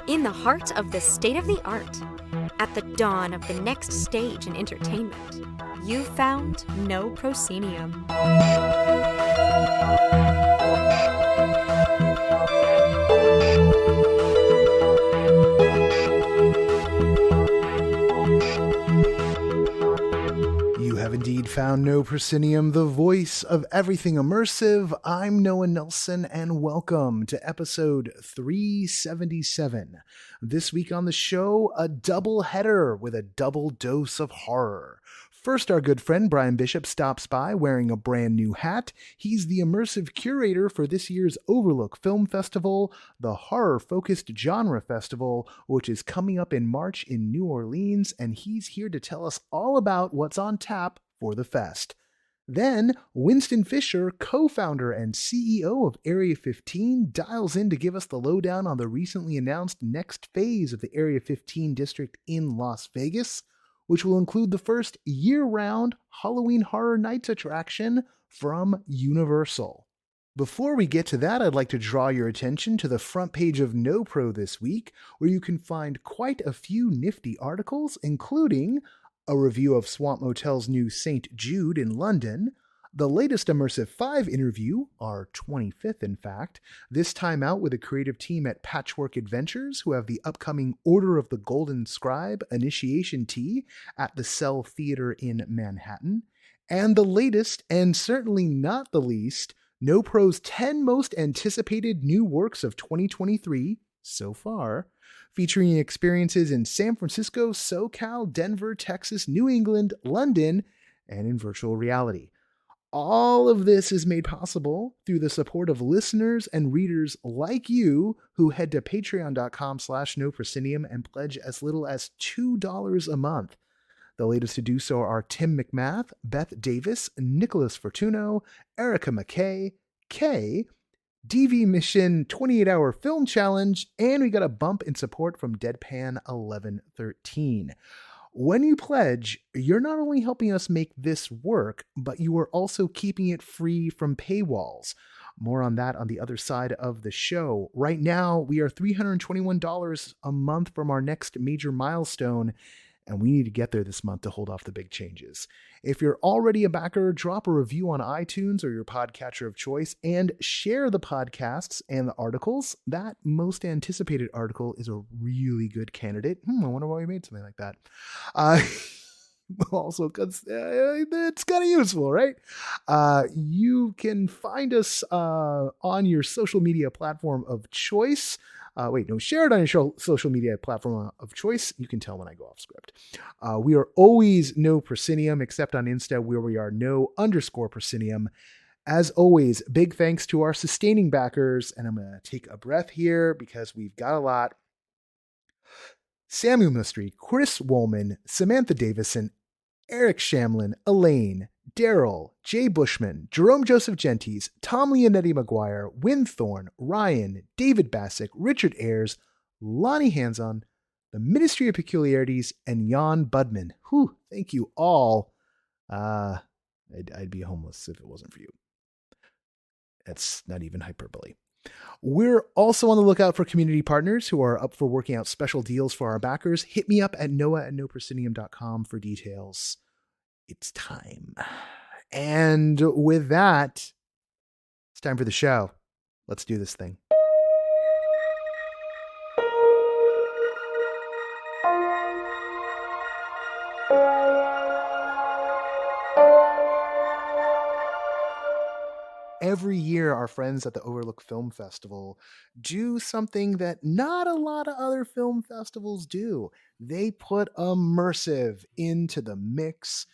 In the heart of the state-of-the-art, at the dawn of the next stage in entertainment, you found No Proscenium. You have indeed found No Proscenium, the voice of everything immersive. I'm Noah Nelson, and welcome to episode 377. This week on the show, a double header with a double dose of horror. First, our good friend Bryan Bishop stops by wearing a brand new hat. He's the Immersive Curator for this year's Overlook Film Festival, the horror-focused genre festival, which is coming up in March in New Orleans, and he's here to tell us all about what's on tap for the fest. Then, Winston Fisher, co-founder and CEO of Area 15, dials in to give us the lowdown on the recently announced next phase of the Area 15 district in Las Vegas, which will include the first year-round Halloween Horror Nights attraction from Universal. Before we get to that, I'd like to draw your attention to the front page of NoPro this week, where you can find quite a few nifty articles, including a review of Swamp Motel's new St. Jude in London, the latest Immersive 5 interview, our 25th in fact, this time out with a creative team at Patchwork Adventures who have the upcoming Order of the Golden Scribe initiation tea at the Cell Theater in Manhattan, and the latest, and certainly not the least, NoPro's 10 most anticipated new works of 2023 so far, featuring experiences in San Francisco, SoCal, Denver, Texas, New England, London, and in virtual reality. All of this is made possible through the support of listeners and readers like you who head to patreon.com/noproscenium and pledge as little as $2 a month. The latest to do so are Tim McMath, Beth Davis, Nicholas Fortuno, Erica McKay, Kay, DV Mission 28-Hour Film Challenge, and we got a bump in support from Deadpan 1113. When you pledge, you're not only helping us make this work, but you are also keeping it free from paywalls. More on that on the other side of the show. Right now, we are $321 a month from our next major milestone, and we need to get there this month to hold off the big changes. If you're already a backer, drop a review on iTunes or your podcatcher of choice and share the podcasts and the articles. That most anticipated article is a really good candidate. I wonder why we made something like that. Also, because it's kind of useful, right? You can find us on your social media platform of choice. Share it on your social media platform of choice. You can tell when I go off script. We are always No Proscenium, except on Insta, where we are No_Proscenium. As always, big thanks to our sustaining backers, and I'm going to take a breath here because we've got a lot. Samuel Mystery, Chris Woolman, Samantha Davison, Eric Shamlin, Elaine, Daryl, Jay Bushman, Jerome Joseph Gentes, Tom Leonetti McGuire, Win Thorne, Ryan, David Bassick, Richard Ayers, Lonnie Hanson, the Ministry of Peculiarities, and Jan Budman. Whew, thank you all. I'd be homeless if it wasn't for you. That's not even hyperbole. We're also on the lookout for community partners who are up for working out special deals for our backers. Hit me up at noah@noproscenium.com for details. It's time. And with that, it's time for the show. Let's do this thing. Every year, our friends at the Overlook Film Festival do something that not a lot of other film festivals do. They put immersive into the mix.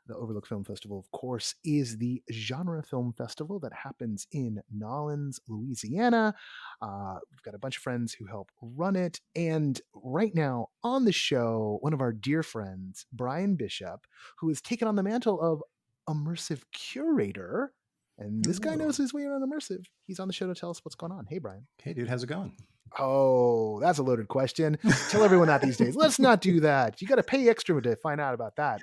The Overlook Film Festival, of course, is the genre film festival that happens in Nolens, Louisiana. We've got a bunch of friends who help run it. And right now on the show, one of our dear friends, Bryan Bishop, who has taken on the mantle of Immersive Curator. And this guy knows his way around immersive. He's on the show to tell us what's going on. Hey, Bryan. Hey, dude. How's it going? Oh, that's a loaded question. Tell everyone that these days. Let's not do that. You got to pay extra to find out about that.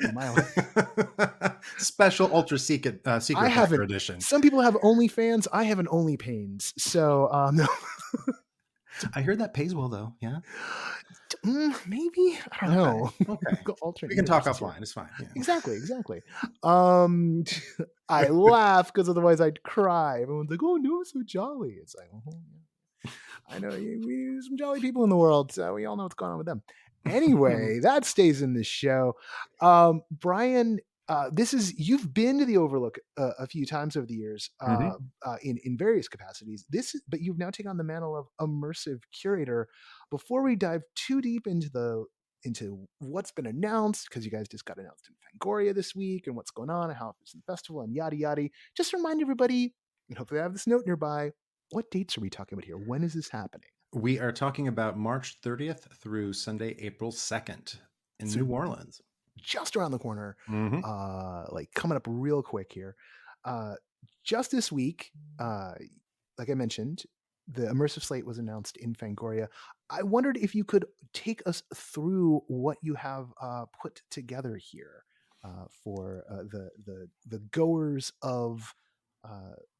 Special ultra secret I secret hacker haven't. edition. Some people have OnlyFans. I have an OnlyPains. So no. I heard that pays well though. Yeah. Maybe, I don't know. Okay. Alternate We can talk universes offline. here. It's fine. Yeah. Exactly. I laugh because otherwise I'd cry. Everyone's like, "Oh no, so jolly." It's like, oh, yeah. I know we some jolly people in the world, so we all know what's going on with them. Anyway, that stays in this show. Bryan, you've been to the Overlook a few times over the years, in various capacities. But you've now taken on the mantle of immersive curator. Before we dive too deep into what's been announced, because you guys just got announced in Fangoria this week, and what's going on, and how it's in the festival, and yada yada. Just remind everybody, and hopefully I have this note nearby. What dates are we talking about here? When is this happening? We are talking about March 30th through Sunday, April 2nd in New Orleans. Just around the corner, like coming up real quick here. Just this week, like I mentioned, the immersive slate was announced in Fangoria. I wondered if you could take us through what you have put together here for the goers of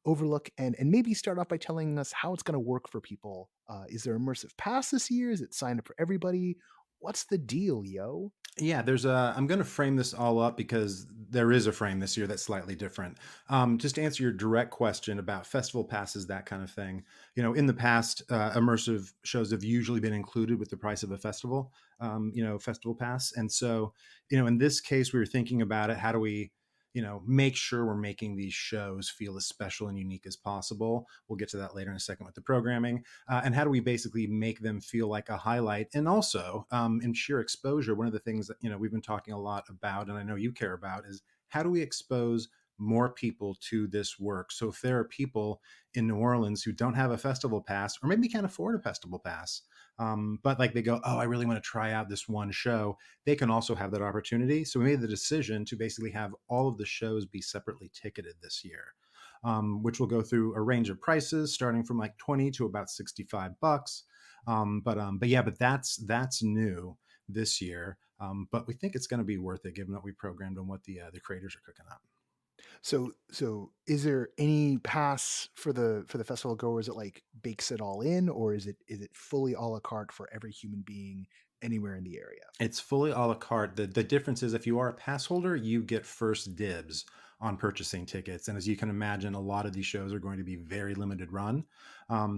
Overlook, and maybe start off by telling us how it's going to work for people. Is there immersive pass this year? Is it signed up for everybody? What's the deal, yo? Yeah, I'm going to frame this all up because there is a frame this year that's slightly different. Just to answer your direct question about festival passes, that kind of thing. In the past, immersive shows have usually been included with the price of a festival, festival pass. And so, in this case, we were thinking about it. How do we, make sure we're making these shows feel as special and unique as possible? We'll get to that later in a second with the programming. And how do we basically make them feel like a highlight? And also, in sheer exposure, one of the things that, we've been talking a lot about, and I know you care about, is how do we expose more people to this work? So if there are people in New Orleans who don't have a festival pass, or maybe can't afford a festival pass, but like they go, oh, I really want to try out this one show, they can also have that opportunity. So we made the decision to basically have all of the shows be separately ticketed this year, which will go through a range of prices starting from like 20 to about $65. But that's new this year. But we think it's going to be worth it given what we programmed and what the creators are cooking up. So is there any pass for the festival goers that like bakes it all in, or is it fully a la carte for every human being anywhere in the area? It's fully a la carte. The difference is if you are a pass holder, you get first dibs on purchasing tickets. And as you can imagine, a lot of these shows are going to be very limited run.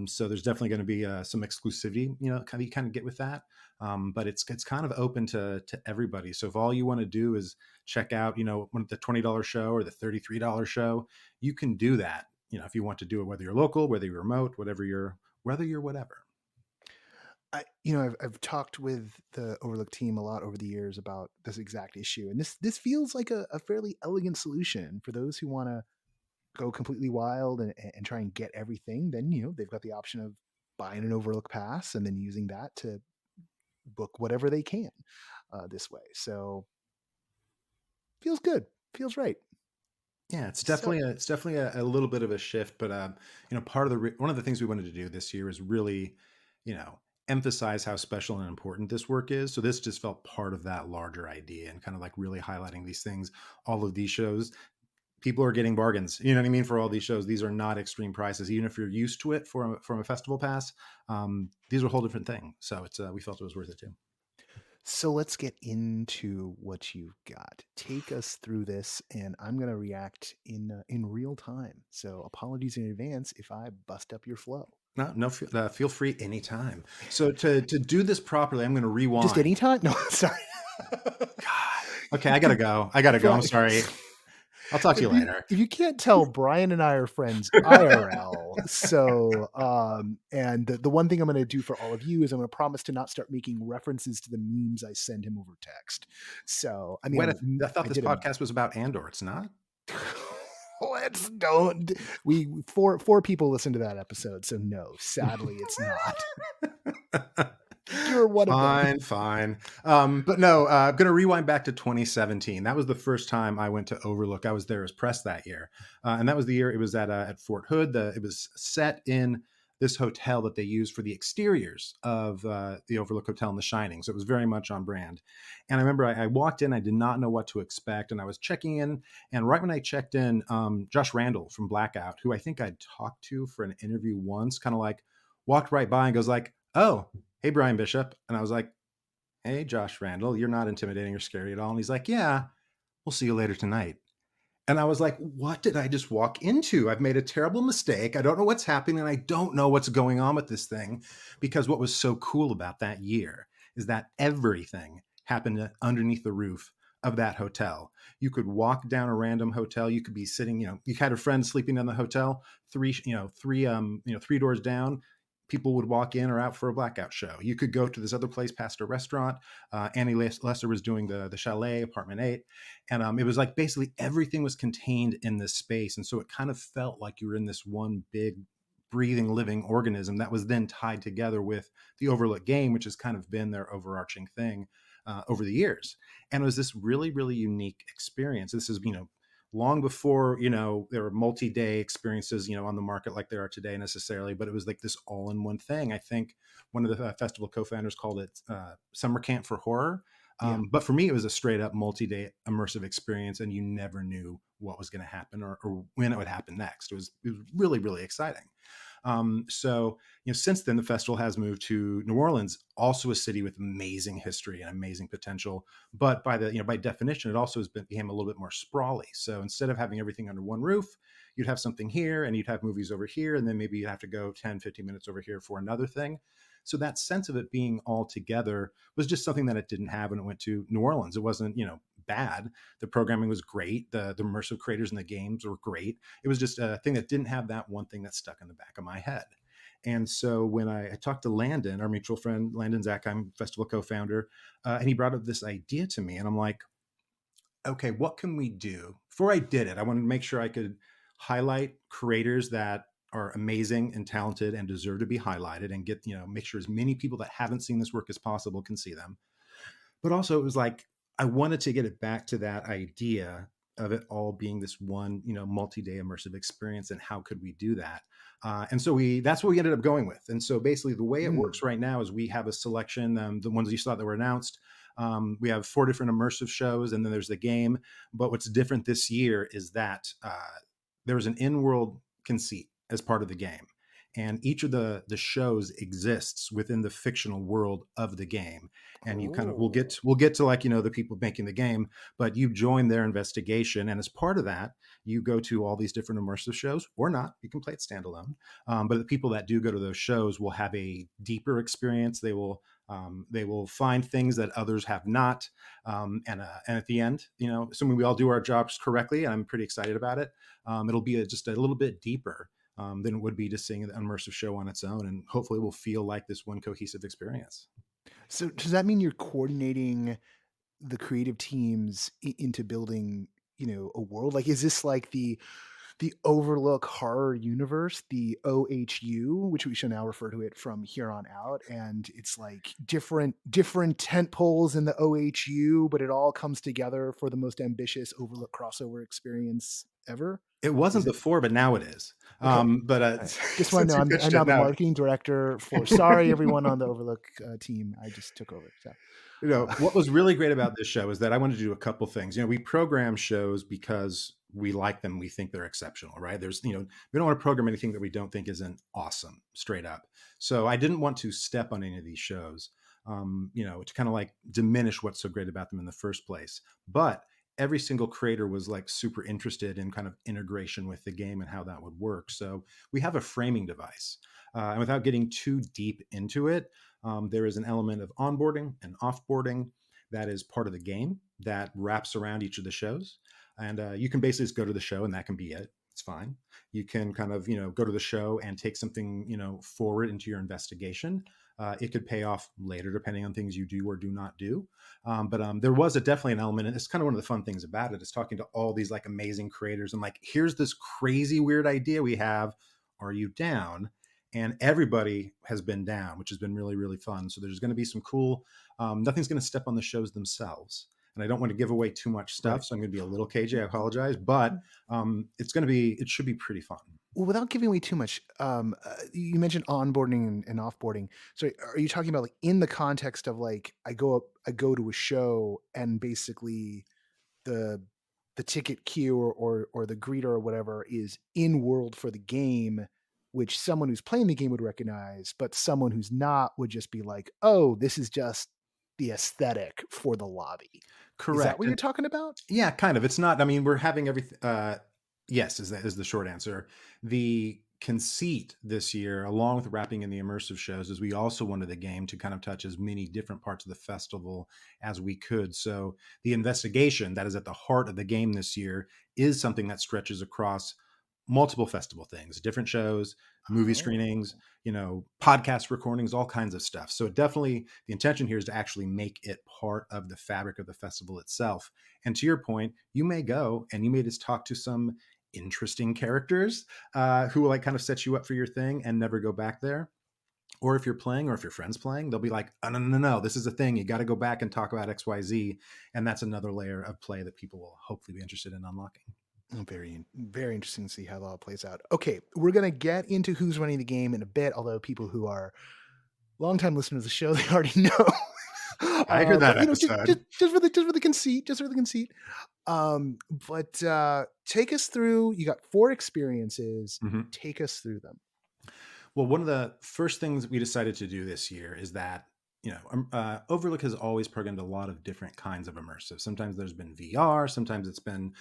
So there's definitely going to be some exclusivity, you kind of get with that. But it's kind of open to everybody. So if all you want to do is check out, the $20 show or the $33 show, you can do that. If you want to do it, whether you're local, whether you're remote, whether you're whatever. I've talked with the Overlook team a lot over the years about this exact issue, and this feels like a fairly elegant solution for those who want to go completely wild and try and get everything. Then they've got the option of buying an Overlook pass and then using that to book whatever they can this way. So feels good, feels right. Yeah, it's definitely a little bit of a shift, but part of one of the things we wanted to do this year is really, emphasize how special and important this work is. So this just felt part of that larger idea and kind of like really highlighting these things. All of these shows, people are getting bargains. You know what I mean? For all these shows, these are not extreme prices, even if you're used to it from a festival pass. These are a whole different thing. So we felt it was worth it too. So let's get into what you've got. Take us through this, and I'm going to react in real time. So apologies in advance if I bust up your flow. No, feel free anytime. So to do this properly, I'm going to rewind. Just anytime? No, sorry. God. Okay, I got to go. I'm sorry. I'll talk to you later. If you can't tell, Bryan and I are friends IRL. So, and the one thing I'm going to do for all of you is I'm going to promise to not start making references to the memes I send him over text. So, I mean, I thought this podcast was about Andor. It's not. Let's don't. Four people listen to that episode, so no, sadly, it's not. You're one of them. Fine. But no, I'm going to rewind back to 2017. That was the first time I went to Overlook. I was there as press that year. And that was the year it was at Fort Hood. It was set in this hotel that they used for the exteriors of the Overlook Hotel in The Shining. So it was very much on brand. And I remember I walked in, I did not know what to expect. And I was checking in. And right when I checked in, Josh Randall from Blackout, who I think I'd talked to for an interview once, kind of like walked right by and goes like, "Oh, hey, Bryan Bishop." And I was like, "Hey, Josh Randall, you're not intimidating or scary at all." And he's like, "Yeah, we'll see you later tonight." And I was like, what did I just walk into? I've made a terrible mistake. I don't know what's happening. And I don't know what's going on with this thing. Because what was so cool about that year is that everything happened underneath the roof of that hotel. You could walk down a random hotel. You could be sitting, you had a friend sleeping in the hotel, three doors down. People would walk in or out for a Blackout show. You could go to this other place past a restaurant. Annie Lesser was doing the Chalet, Apartment 8. And it was like basically everything was contained in this space. And so it kind of felt like you were in this one big breathing, living organism that was then tied together with the Overlook game, which has kind of been their overarching thing over the years. And it was this really, really unique experience. This is, long before, there were multi-day experiences, on the market like there are today necessarily, but it was like this all-in-one thing. I think one of the festival co-founders called it Summer Camp for Horror. But for me, it was a straight up multi-day immersive experience, and you never knew what was going to happen or when it would happen next. It was really, really exciting. So, since then, the festival has moved to New Orleans, also a city with amazing history and amazing potential. But by definition, it also became a little bit more sprawly. So instead of having everything under one roof, you'd have something here and you'd have movies over here. And then maybe you'd have to go 10, 15 minutes over here for another thing. So that sense of it being all together was just something that it didn't have when it went to New Orleans. It wasn't, bad. The programming was great. The immersive creators in the games were great. It was just a thing that didn't have that one thing that stuck in the back of my head. And so when I talked to Landon, our mutual friend, Landon Zach, I'm festival co-founder, and he brought up this idea to me. And I'm like, okay, what can we do? Before I did it, I wanted to make sure I could highlight creators that are amazing and talented and deserve to be highlighted and get, make sure as many people that haven't seen this work as possible can see them. But also it was like, I wanted to get it back to that idea of it all being this one, multi-day immersive experience, and how could we do that? And so that's what we ended up going with. And so basically the way it works right now is we have a selection, the ones you saw that were announced. We have 4 different immersive shows, and then there's the game. But what's different this year is that there's an in-world conceit as part of the game. And each of the shows exists within the fictional world of the game. And you kind of, we'll get to like, the people making the game, but you join their investigation. And as part of that, you go to all these different immersive shows, or not, you can play it standalone. But the people that do go to those shows will have a deeper experience. They will find things that others have not. And at the end, assuming we all do our jobs correctly, and I'm pretty excited about it, it'll be just a little bit deeper than it would be just seeing an immersive show on its own. And hopefully it will feel like this one cohesive experience. So does that mean you're coordinating the creative teams into building, a world? Like, is this like the Overlook horror universe, the OHU, which we shall now refer to it from here on out? And it's like different tent poles in the OHU, but it all comes together for the most ambitious Overlook crossover experience ever. It wasn't before, but now it is. Okay. But just want to know, I'm now the marketing director for, sorry, everyone on the Overlook team. I just took over. So. What was really great about this show is that I wanted to do a couple things. We program shows because we like them. We think they're exceptional, right? There's, we don't want to program anything that we don't think isn't awesome, straight up. So I didn't want to step on any of these shows, to kind of like diminish what's so great about them in the first place. But every single creator was like super interested in kind of integration with the game and how that would work. So we have a framing device. And without getting too deep into it, there is an element of onboarding and offboarding that is part of the game that wraps around each of the shows. And you can basically just go to the show and that can be it. It's fine. You can kind of, go to the show and take something, forward into your investigation. It could pay off later, depending on things you do or do not do. But there was definitely an element, and it's kind of one of the fun things about it, is talking to all these like amazing creators and like, here's this crazy weird idea we have. Are you down? And everybody has been down, which has been really, really fun. So there's going to be some cool, nothing's going to step on the shows themselves. and I don't want to give away too much Right. stuff, so I'm going to be a little cagey. I apologize, but it should be pretty fun. Well, without giving away too much, you mentioned onboarding and offboarding. So, are you talking about like in the context of like I go to a show and basically the ticket queue or the greeter or whatever is in world for the game, which someone who's playing the game would recognize, but someone who's not would just be like, oh, this is just the aesthetic for the lobby. Is that Correct. what you're talking about? Yeah, kind of. It's not. I mean, we're having everything. Yes, is the short answer. The conceit this year, along with wrapping in the immersive shows, is we also wanted the game to kind of touch as many different parts of the festival as we could. So the investigation that is at the heart of the game this year is something that stretches across multiple festival things, different shows, movie Oh, screenings, podcast recordings, all kinds of stuff. So definitely the intention here is to actually make it part of the fabric of the festival itself. And to your point, you may go and you may just talk to some interesting characters who will like kind of set you up for your thing and never go back there. Or if you're playing or if your friend's playing, they'll be like, oh, no, this is a thing. You got to go back and talk about XYZ. And that's another layer of play that people will hopefully be interested in unlocking. oh, very interesting to see how it all plays out. Okay, we're gonna get into who's running the game in a bit, although people who are longtime listeners of the show, they already know. I heard that But just, episode. just for the conceit, but take us through. You got 4 experiences. Mhm. Take us through them. Well, one of the first things we decided to do this year is that, Overlook has always programmed a lot of different kinds of immersive. Sometimes there's been VR, sometimes it's been,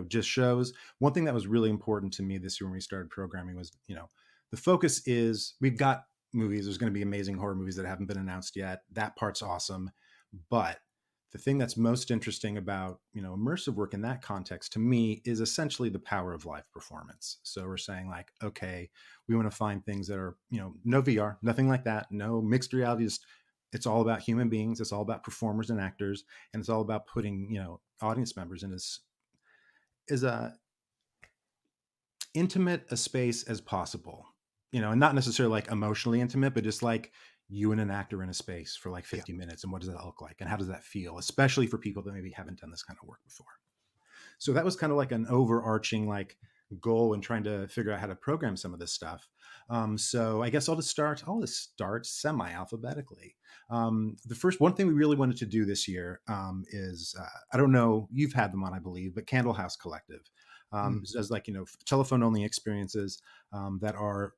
just shows. One thing that was really important to me this year when we started programming was, the focus is we've got movies. There's going to be amazing horror movies that haven't been announced yet. That part's awesome. But the thing that's most interesting about, immersive work in that context to me is essentially the power of live performance. So we're saying like, okay, we want to find things that are, no VR, nothing like that, no mixed reality. Just it's all about human beings. It's all about performers and actors, and it's all about putting, audience members in as a intimate a space as possible, and not necessarily like emotionally intimate, but just like you and an actor in a space for like Yeah. 50 minutes. And what does that look like? And how does that feel? Especially for people that maybe haven't done this kind of work before. So that was kind of like an overarching like goal in trying to figure out how to program some of this stuff. So I guess I'll just start semi-alphabetically. The first one thing we really wanted to do this year is I don't know, you've had them on, I believe, but Candle House Collective Mm. does like, telephone only experiences that are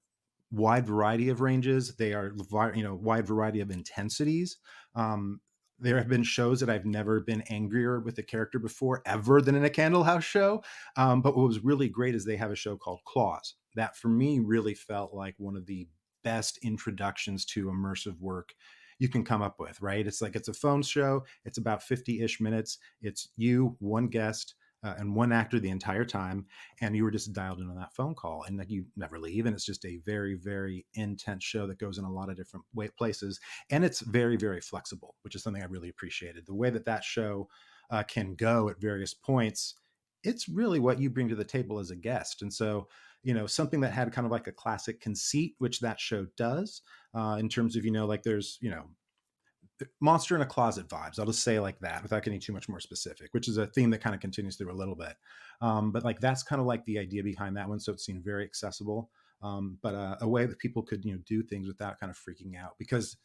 wide variety of ranges. They are, wide variety of intensities. There have been shows that I've never been angrier with a character before ever than in a Candle House show. But what was really great is they have a show called Claws that for me really felt like one of the best introductions to immersive work you can come up with, right? It's like, it's a phone show. It's about 50-ish minutes. It's you, one guest, and one actor the entire time, and you were just dialed in on that phone call, and like you never leave, and it's just a very, very intense show that goes in a lot of different places, and it's very, very flexible, which is something I really appreciated. The way that that show can go at various points, it's really what you bring to the table as a guest. And so, something that had kind of like a classic conceit, which that show does, in terms of, like there's, monster in a closet vibes. I'll just say like that without getting too much more specific, which is a theme that kind of continues through a little bit. But like, that's kind of like the idea behind that one. So it seemed very accessible, but a way that people could, do things without kind of freaking out, because,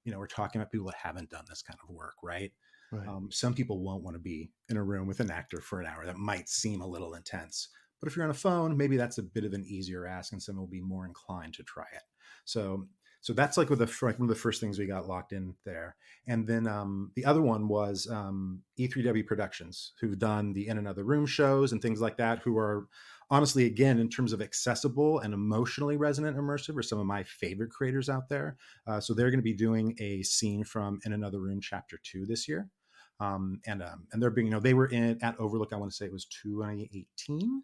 we're talking about people that haven't done this kind of work, right? Right. Some people won't want to be in a room with an actor for an hour. That might seem a little intense, but if you're on a phone, maybe that's a bit of an easier ask, and someone will be more inclined to try it. So that's like one of the first things we got locked in there. And then the other one was E3W Productions, who've done the In Another Room shows and things like that, who are honestly, again, in terms of accessible and emotionally resonant immersive, are some of my favorite creators out there. So they're going to be doing a scene from In Another Room Chapter 2 this year. And they're being, they were at Overlook, I want to say it was 2018,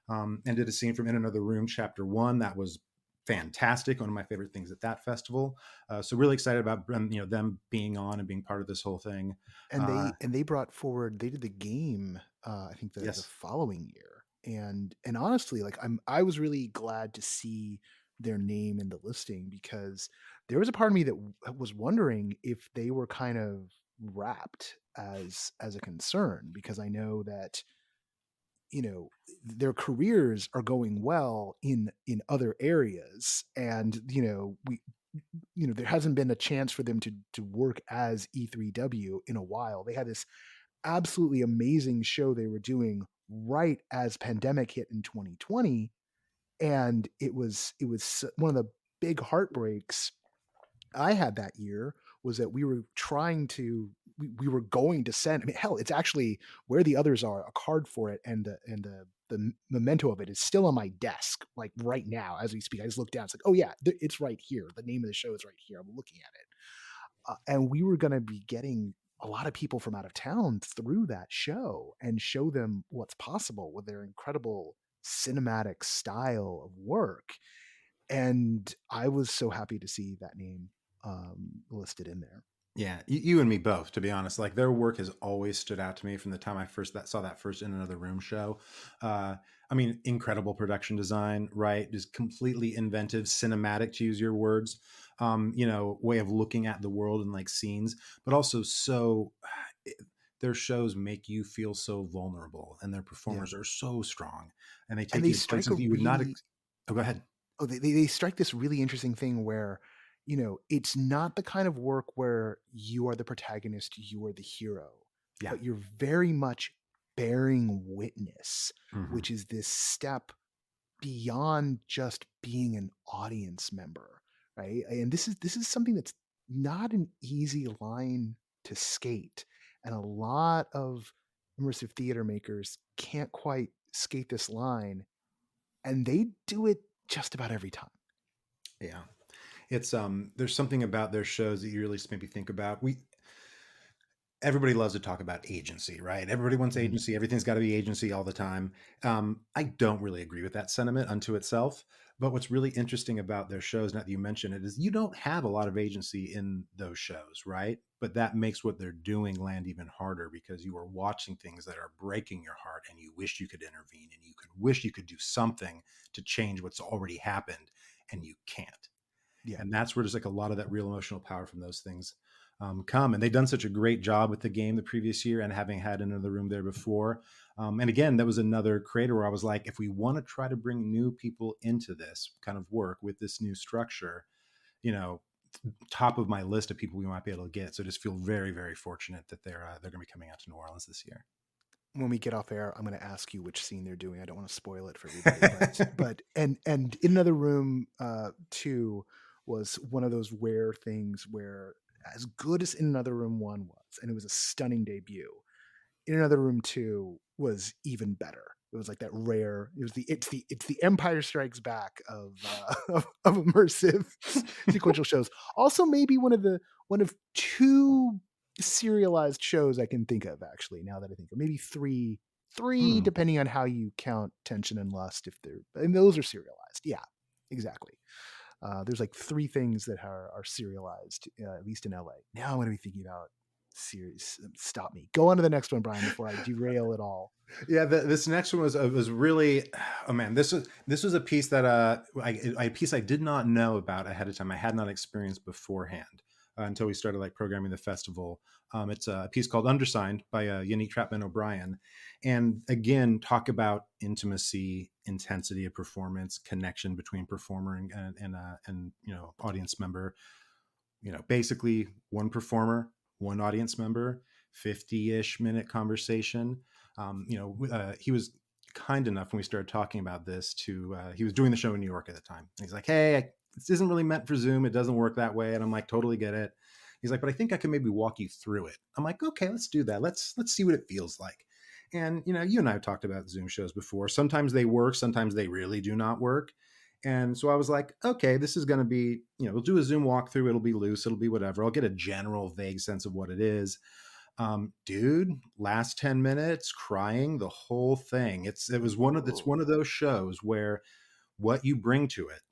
and did a scene from In Another Room Chapter 1 that was fantastic. One of my favorite things at that festival. So really excited about them being on and being part of this whole thing. And they brought forward. They did the game. I think the Yes. following year. And honestly, like I was really glad to see their name in the listing, because there was a part of me that was wondering if they were kind of wrapped as a concern, because I know that, you know, their careers are going well in other areas, and there hasn't been a chance for them to work as E3W in a while. They had this absolutely amazing show they were doing right as pandemic hit in 2020, and it was one of the big heartbreaks I had that year, was that we were going to send. I mean, hell, it's actually where the others are. A card for it, and the memento of it is still on my desk, like right now as we speak. I just looked down. It's like, oh yeah, it's right here. The name of the show is right here. I'm looking at it, and we were going to be getting a lot of people from out of town through that show and show them what's possible with their incredible cinematic style of work. And I was so happy to see that name listed in there. Yeah, you and me both, to be honest. Like their work has always stood out to me from the time I saw that first In Another Room show. I mean, incredible production design, right? Just completely inventive, cinematic, to use your words. Way of looking at the world and like scenes, but also their shows make you feel so vulnerable, and their Yeah. performers are so strong, and they And take they you to strike a places that you would not. really Oh, go ahead. oh they strike this really interesting thing where, it's not the kind of work where you are the protagonist, you are the hero, Yeah. but you're very much bearing witness, Hmm. which is this step beyond just being an audience member, right? And this is something that's not an easy line to skate, and a lot of immersive theater makers can't quite skate this line, and they do it just about every time. Yeah. It's there's something about their shows that you really just maybe think about. Everybody loves to talk about agency, right? Everybody wants Mhm. agency. Everything's got to be agency all the time. I don't really agree with that sentiment unto itself. But what's really interesting about their shows, now that you mention it, is you don't have a lot of agency in those shows, right? But that makes what they're doing land even harder, because you are watching things that are breaking your heart, and you wish you could intervene, and you could wish you could do something to change what's already happened, and you can't. Yeah. And that's where there's like a lot of that real emotional power from those things come. And they've done such a great job with the game the previous year, and having had Another Room there before. And again, that was another creator where I was like, if we want to try to bring new people into this kind of work with this new structure, you know, top of my list of people we might be able to get. So just feel very, very fortunate that they're going to be coming out to New Orleans this year. When we get off air, I'm going to ask you which scene they're doing. I don't want to spoil it for everybody, but In Another Room 2 was one of those rare things where, as good as In Another Room 1 was, and it was a stunning debut, In Another Room 2 was even better. It was like that rare. It's the Empire Strikes Back of of immersive sequential shows. Also, maybe one of two serialized shows I can think of, actually. Now that I think of, maybe three, Hmm. depending on how you count Tension and Lust. If they're and those are serialized, yeah, exactly. There's like three things that are serialized, at least in LA. Now I'm going to be thinking about series. Stop me. Go on to the next one, Brian, before I derail it all. Yeah, this next one was really, oh man, this was a piece that a piece I did not know about ahead of time. I had not experienced beforehand until we started like programming the festival. It's a piece called Undersigned by Yannick Trapman O'Brien, and again, talk about intimacy, intensity of performance, connection between performer and audience member. Basically one performer, one audience member, 50-ish minute conversation. He was kind enough when we started talking about this he was doing the show in New York at the time. And he's like, hey, this isn't really meant for Zoom. It doesn't work that way. And I'm like, totally get it. He's like, but I think I can maybe walk you through it. I'm like, okay, let's do that. Let's see what it feels like. And, you and I have talked about Zoom shows before. Sometimes they work, sometimes they really do not work. And so I was like, okay, this is going to be, we'll do a Zoom walkthrough. It'll be loose. It'll be whatever. I'll get a general vague sense of what it is. Dude, last 10 minutes crying the whole thing. It's one of those shows where what you bring to it,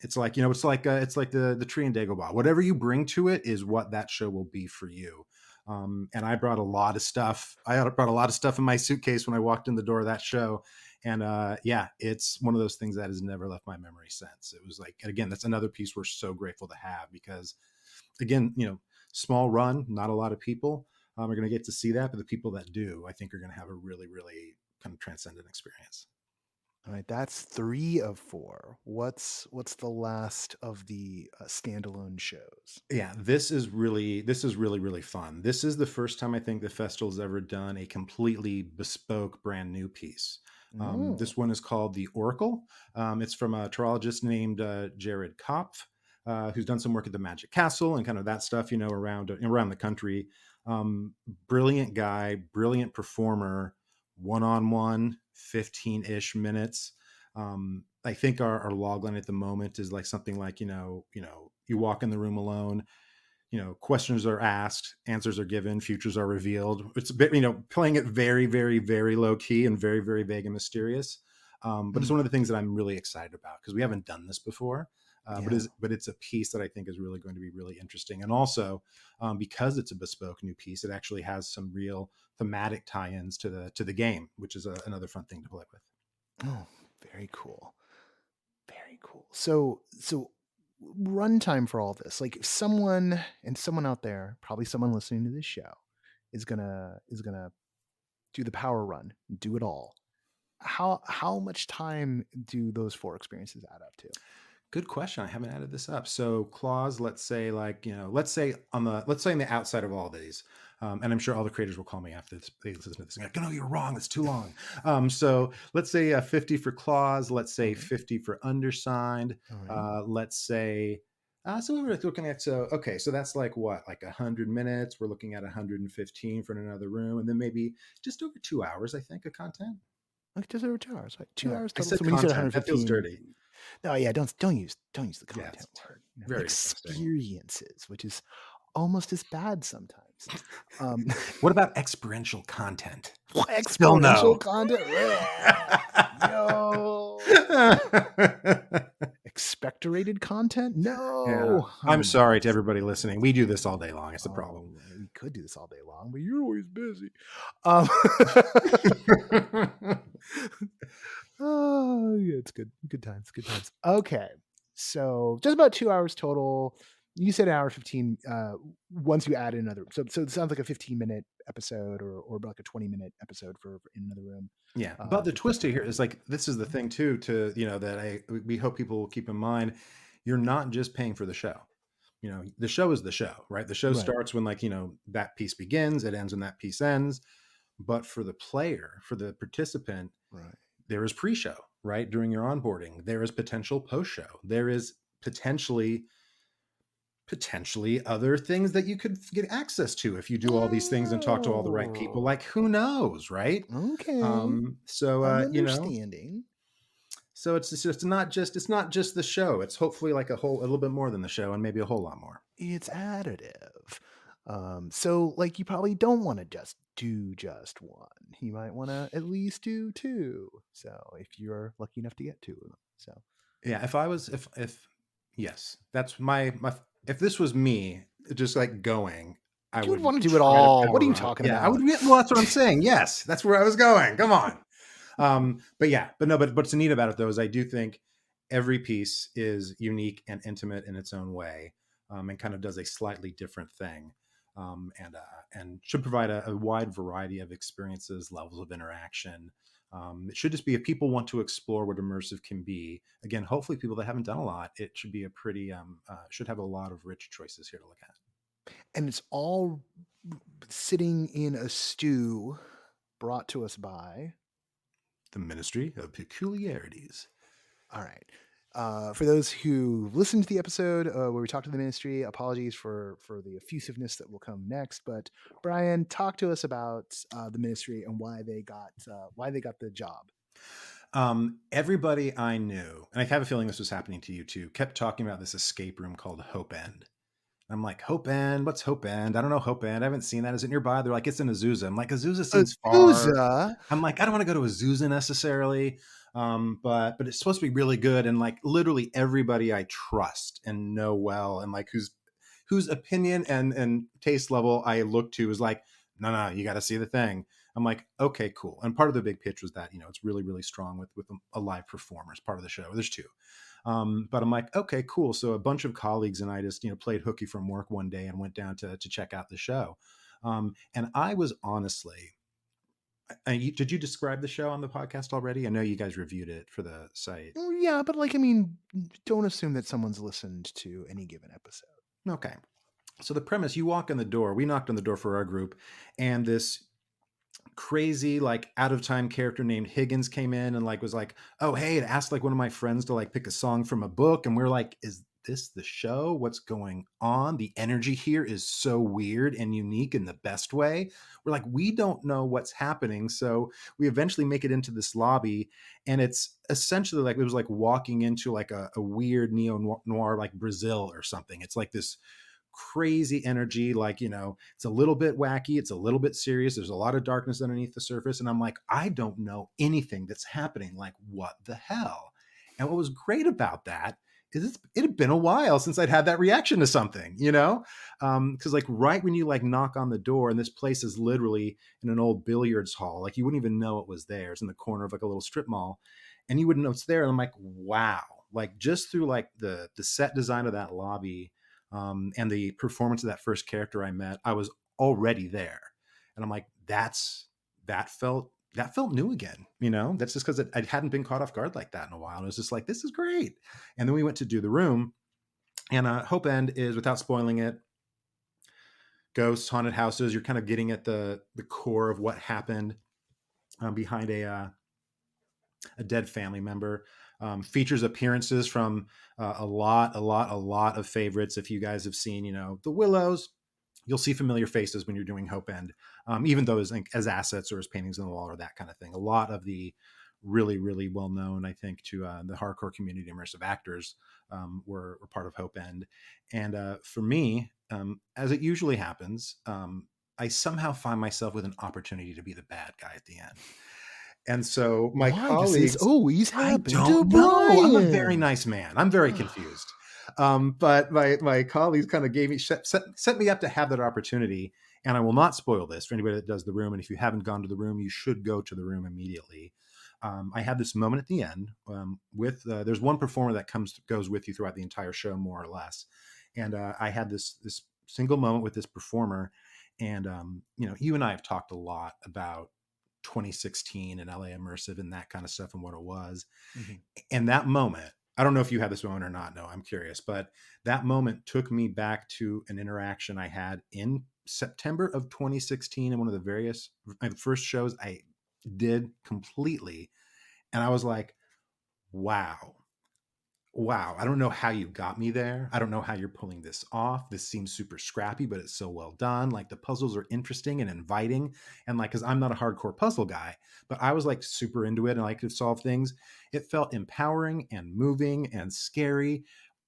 it's like the tree in Dagobah. Whatever you bring to it is what that show will be for you. And I brought a lot of stuff. I brought a lot of stuff in my suitcase when I walked in the door of that show. And yeah, it's one of those things that has never left my memory since. It was like, and again, that's another piece we're so grateful to have, because again, Small run, not a lot of people are going to get to see that, but the people that do, I think, are going to have a really, really kind of transcendent experience. All right, that's 3 of 4. What's the last of the standalone shows? Yeah, this is really fun. This is the first time I think the festival's ever done a completely bespoke, brand new piece. This one is called The Oracle. It's from a terrorologist named Jared Kopf, who's done some work at the Magic Castle and kind of that stuff, around the country. Brilliant guy, brilliant performer, one-on-one, 15-ish minutes. I think our log line at the moment is like something like, you walk in the room alone, questions are asked, answers are given, futures are revealed. It's a bit, playing it very, very, very low key and very, very vague and mysterious. But it's one of the things that I'm really excited about because we haven't done this before. But it's a piece that I think is really going to be really interesting. And also because it's a bespoke new piece, it actually has some real thematic tie-ins to the game, which is another fun thing to play with. Oh, very cool. Very cool. So runtime for all this, like if someone out there, probably someone listening to this show, is gonna do the power run, do it all. How much time do those 4 experiences add up to? Good question. I haven't added this up. So clause, let's say let's say on the outside of all of these, and I'm sure all the creators will call me after they listen to this. Like, no, you're wrong. It's too long. So let's say 50 for clause. Let's say 50 for undersigned. Right. Let's say, so we were looking at, so that's like what, like 100 minutes. We're looking at 115 for another room. And then maybe just over 2 hours, I think, of content. Like just over 2 hours, right? 2 hours I total. said So when you said content, that feels 115, dirty. no, yeah, don't use the content Yes, word. very disgusting. Experiences, which is almost as bad sometimes. What about experiential content? Exponential no. content? No. Expectorated content? No. Yeah. I'm sorry to everybody listening. We do this all day long. It's the problem. We could do this all day long, but you're always busy. Oh, yeah, it's good. Good times. Good times. Okay. So just about 2 hours total. You said an hour 15 once you add in another. So it sounds like a 15-minute episode or like a 20-minute episode for in another room. Yeah. But the twist here is like, this is the thing too, that we hope people will keep in mind. You're not just paying for the show. The show is the show, right? The show starts when that piece begins, it ends when that piece ends. But for the player, for the participant, Right. There is pre-show, right? During your onboarding, there is potential post-show. There is potentially other things that you could get access to if you do all these things and talk to all the right people. Like, who knows, right? Okay. So I'm understanding. So it's not just the show. It's hopefully like a little bit more than the show, and maybe a whole lot more. It's additive. So like you probably don't want to just do just one. You might want to at least do 2. So if you're lucky enough to get 2 of them. So yeah, yes, that's my if this was me, just like going, I would want to do it all. What are you talking about? I would. Well, that's what I'm saying. Yes, that's where I was going. Come on. But what's neat about it though is I do think every piece is unique and intimate in its own way, and kind of does a slightly different thing, and should provide a wide variety of experiences, levels of interaction. It should just be, if people want to explore what immersive can be, again, hopefully people that haven't done a lot, it should be a pretty, should have a lot of rich choices here to look at. And it's all sitting in a stew brought to us by the Ministry of Peculiarities. All right. For those who listened to the episode where we talked to the ministry, apologies for the effusiveness that will come next. But Bryan, talk to us about the ministry and why they got the job. Everybody I knew, and I have a feeling this was happening to you too, kept talking about this escape room called Hope End. I'm like, Hope End? What's Hope End? I don't know Hope End. I haven't seen that. Is it nearby? They're like, it's in Azusa. I'm like, Azusa seems far. I'm like, I don't want to go to Azusa necessarily. But it's supposed to be really good. And like literally everybody I trust and know well, and like whose opinion and taste level I look to is like, no, you got to see the thing. I'm like, okay, cool. And part of the big pitch was that, it's really, really strong with a live performers, part of the show. There's 2. But I'm like, okay, cool. So a bunch of colleagues and I just, played hooky from work one day and went down to check out the show. And I was honestly, did you describe the show on the podcast already? I know you guys reviewed it for the site. Yeah, but like, I mean, don't assume that someone's listened to any given episode. Okay. So the premise, you walk in the door, we knocked on the door for our group, and this crazy, like, out of time character named Higgins came in and like was like, oh, hey, it asked like one of my friends to like pick a song from a book. And we're like, is this the show? What's going on? The energy here is so weird and unique in the best way. We're like, we don't know what's happening. So we eventually make it into this lobby, and it's essentially like, it was like walking into like a weird neo noir, like Brazil or something. It's like this crazy energy, like, it's a little bit wacky, it's a little bit serious, there's a lot of darkness underneath the surface, and I'm like, I don't know anything that's happening, like, what the hell? And what was great about that is it had been a while since I'd had that reaction to something, because like right when you like knock on the door, and this place is literally in an old billiards hall, like you wouldn't even know it was there. It's in the corner of like a little strip mall, and you wouldn't know it's there. And I'm like, wow, like just through like the set design of that lobby, and the performance of that first character I met, I was already there. And I'm like, that felt new again. That's just because I hadn't been caught off guard like that in a while. And it was just like, this is great. And then we went to do the room, and Hope End is, without spoiling it, ghosts, haunted houses. You're kind of getting at the core of what happened behind a dead family member. Features appearances from a lot of favorites. If you guys have seen, The Willows, you'll see familiar faces when you're doing Hope End, even those as assets or as paintings on the wall or that kind of thing. A lot of the really, really well known, I think, to the hardcore community immersive actors were part of Hope End. And for me, as it usually happens, I somehow find myself with an opportunity to be the bad guy at the end. And so my Why colleagues, does this always happen to know. I'm a Bryan? very nice man. I'm very confused. But my colleagues kind of gave me set me up to have that opportunity. And I will not spoil this for anybody that does the room. And if you haven't gone to the room, you should go to the room immediately. I had this moment at the end with there's one performer that goes with you throughout the entire show, more or less. And I had this single moment with this performer. And you and I have talked a lot about 2016 and LA Immersive and that kind of stuff and what it was. Mm-hmm. And that moment, I don't know if you had this moment or not. No, I'm curious. But that moment took me back to an interaction I had in September of 2016 in one of the first shows I did completely. And I was like, wow, I don't know how you got me there. I don't know how you're pulling this off. This seems super scrappy, but it's so well done. Like the puzzles are interesting and inviting. And like, cause I'm not a hardcore puzzle guy, but I was like super into it and I like to solve things. It felt empowering and moving and scary,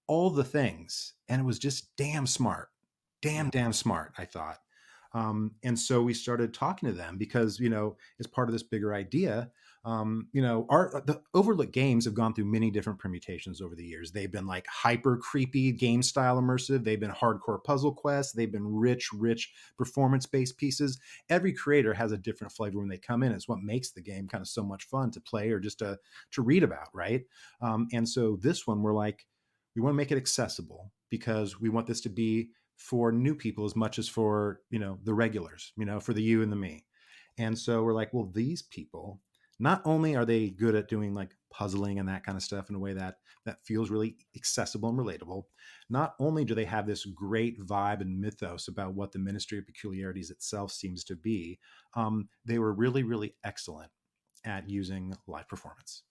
all the things. And it was just damn smart, damn smart, I thought. And so we started talking to them because, as part of this bigger idea, the Overlook games have gone through many different permutations over the years. They've been like hyper creepy game style immersive. They've been hardcore puzzle quests. They've been rich performance based pieces. Every creator has a different flavor when they come in. It's what makes the game kind of so much fun to play or just to read about, right? And so this one, we're like, we want to make it accessible because we want this to be for new people as much as for, the regulars, for the you and the me. And so we're like, well, these people, not only are they good at doing like puzzling and that kind of stuff in a way that feels really accessible and relatable, not only do they have this great vibe and mythos about what the Ministry of Peculiarities itself seems to be, they were really, really excellent at using live performance.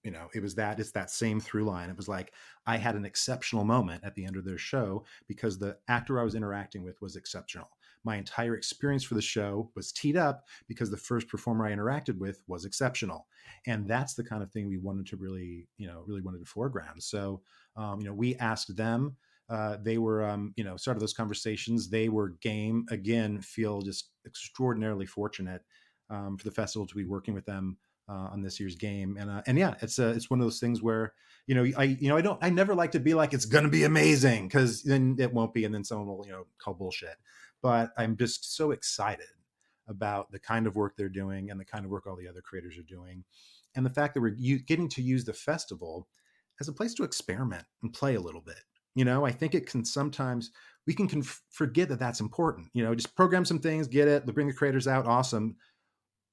It's that same through line. It was like, I had an exceptional moment at the end of their show because the actor I was interacting with was exceptional. My entire experience for the show was teed up because the first performer I interacted with was exceptional. And that's the kind of thing we wanted to really wanted to foreground. So, we asked them, they were, started those conversations. They were game again, feel just extraordinarily fortunate for the festival to be working with them on this year's game. And yeah, it's one of those things where, I never like to be like, it's going to be amazing, because then it won't be. And then someone will, call bullshit. But I'm just so excited about the kind of work they're doing and the kind of work all the other creators are doing. And the fact that we're getting to use the festival as a place to experiment and play a little bit. You know, I think it can sometimes we can forget that that's important. You know, just program some things, get it, bring the creators out, awesome.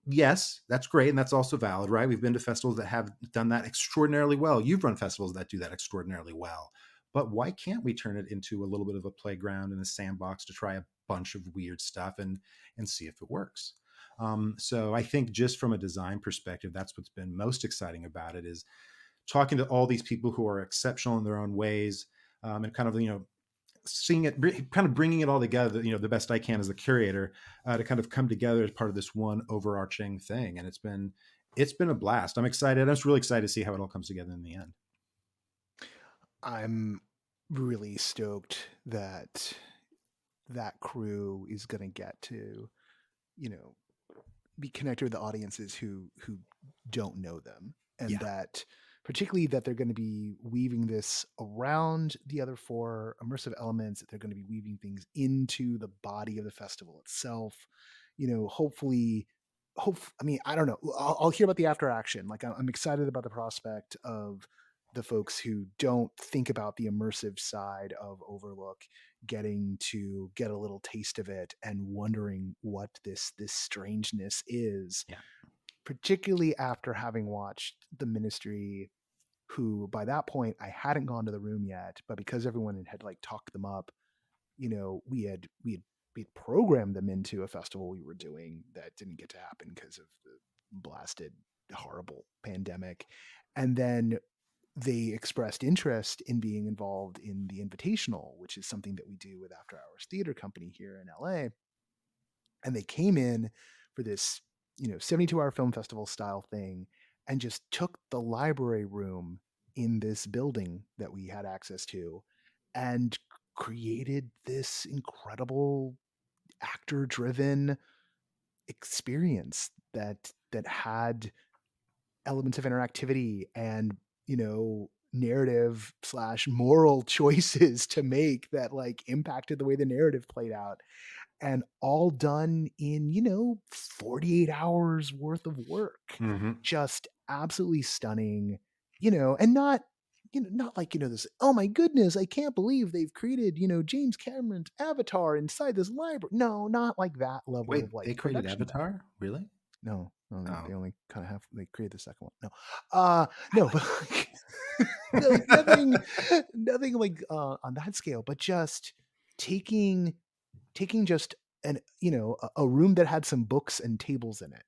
Yes, that's great, and that's also valid, right? We've been to festivals that have done that extraordinarily well. You've run festivals that do that extraordinarily well. But why can't we turn it into a little bit of a playground and a sandbox to try a bunch of weird stuff and see if it works? So I think just from a design perspective, that's what's been most exciting about it is talking to all these people who are exceptional in their own ways, and kind of, you know, seeing it, kind of bringing it all together, you know, the best I can as the curator, to kind of come together as part of this one overarching thing. And it's been a blast. I'm excited. I'm just really excited to see how it all comes together in the end. I'm really stoked that that crew is going to get to, you know, be connected with the audiences who don't know them, and Yeah. that particularly that they're going to be weaving this around the other four immersive elements, that they're going to be weaving things into the body of the festival itself. You know, hopefully, I mean, I don't know. I'll hear about the after action. Like, I'm excited about the prospect of the folks who don't think about the immersive side of Overlook getting to get a little taste of it and wondering what this strangeness is, Yeah. particularly after having watched the Ministry, who by that point I hadn't gone to the room yet, but because everyone had like talked them up, you know, we'd programmed them into a festival we were doing that didn't get to happen because of the blasted horrible pandemic. And then they expressed interest in being involved in the Invitational, which is something that we do with After Hours Theater Company here in LA. And they came in for this, you know, 72-hour film festival style thing and just took the library room in this building that we had access to and created this incredible actor driven experience that had elements of interactivity and, you know, narrative slash moral choices to make that like impacted the way the narrative played out, and all done in, you know, 48 hours worth of work. Mm-hmm. Just absolutely stunning, you know, and not, you know, not like, you know, this, oh my goodness, I can't believe they've created, you know, James Cameron's Avatar inside this library. No, not like that level Wait, of like they created production value. Avatar? Really? No, no, Oh. they only kind of have, they created the second one. No, but like, like nothing like on that scale, but just taking just an, you know, a room that had some books and tables in it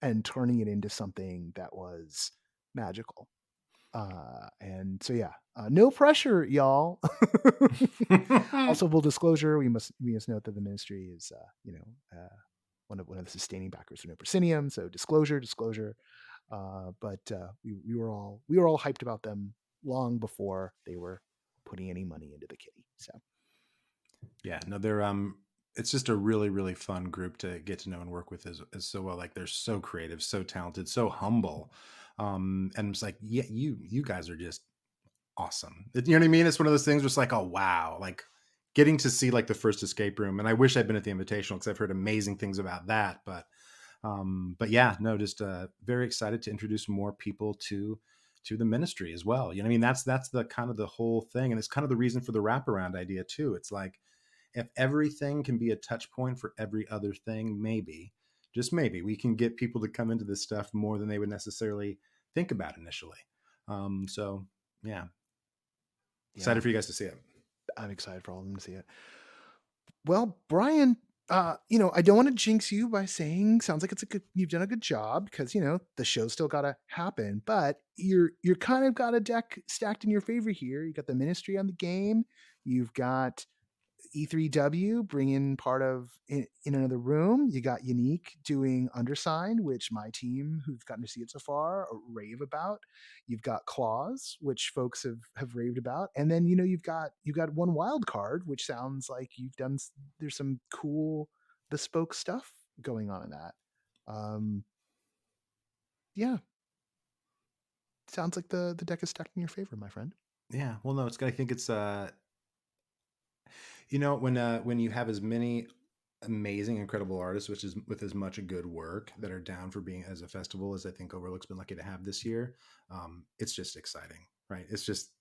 and turning it into something that was magical. And so yeah, no pressure, y'all. Also, full disclosure, we must note that the Ministry is, you know, one of the sustaining backers for No Proscenium. So disclosure. But we were all hyped about them long before they were putting any money into the kitty. So Yeah, no, they're it's just a really, really fun group to get to know and work with as so well. Like they're so creative, so talented, so humble. And it's like, yeah, you guys are just awesome. You know what I mean? It's one of those things where it's like, oh wow, like getting to see like the first escape room. And I wish I'd been at the Invitational because I've heard amazing things about that. But yeah, no, just very excited to introduce more people to the Ministry as well. You know what I mean? That's the kind of the whole thing. And it's kind of the reason for the wraparound idea too. It's like, if everything can be a touch point for every other thing, maybe, just maybe, we can get people to come into this stuff more than they would necessarily think about initially. So yeah, excited for you guys to see it. I'm excited for all of them to see it. Well, Bryan, you know, I don't want to jinx you by saying sounds like you've done a good job, because you know the show's still got to happen, but you're kind of got a deck stacked in your favor here. You got the Ministry on the game, you've got E3W bringing part of in another room. You got Unique doing Undersigned, which my team who've gotten to see it so far rave about. You've got Claws, which folks have raved about, and then you know you've got one wild card, which sounds like you've done. There's some cool bespoke stuff going on in that. Yeah, sounds like the deck is stacked in your favor, my friend. Yeah, well, no, it's good. I think it's you know, when you have as many amazing, incredible artists, which is with as much good work that are down for being as a festival as I think Overlook's been lucky to have this year, it's just exciting. right? It's just,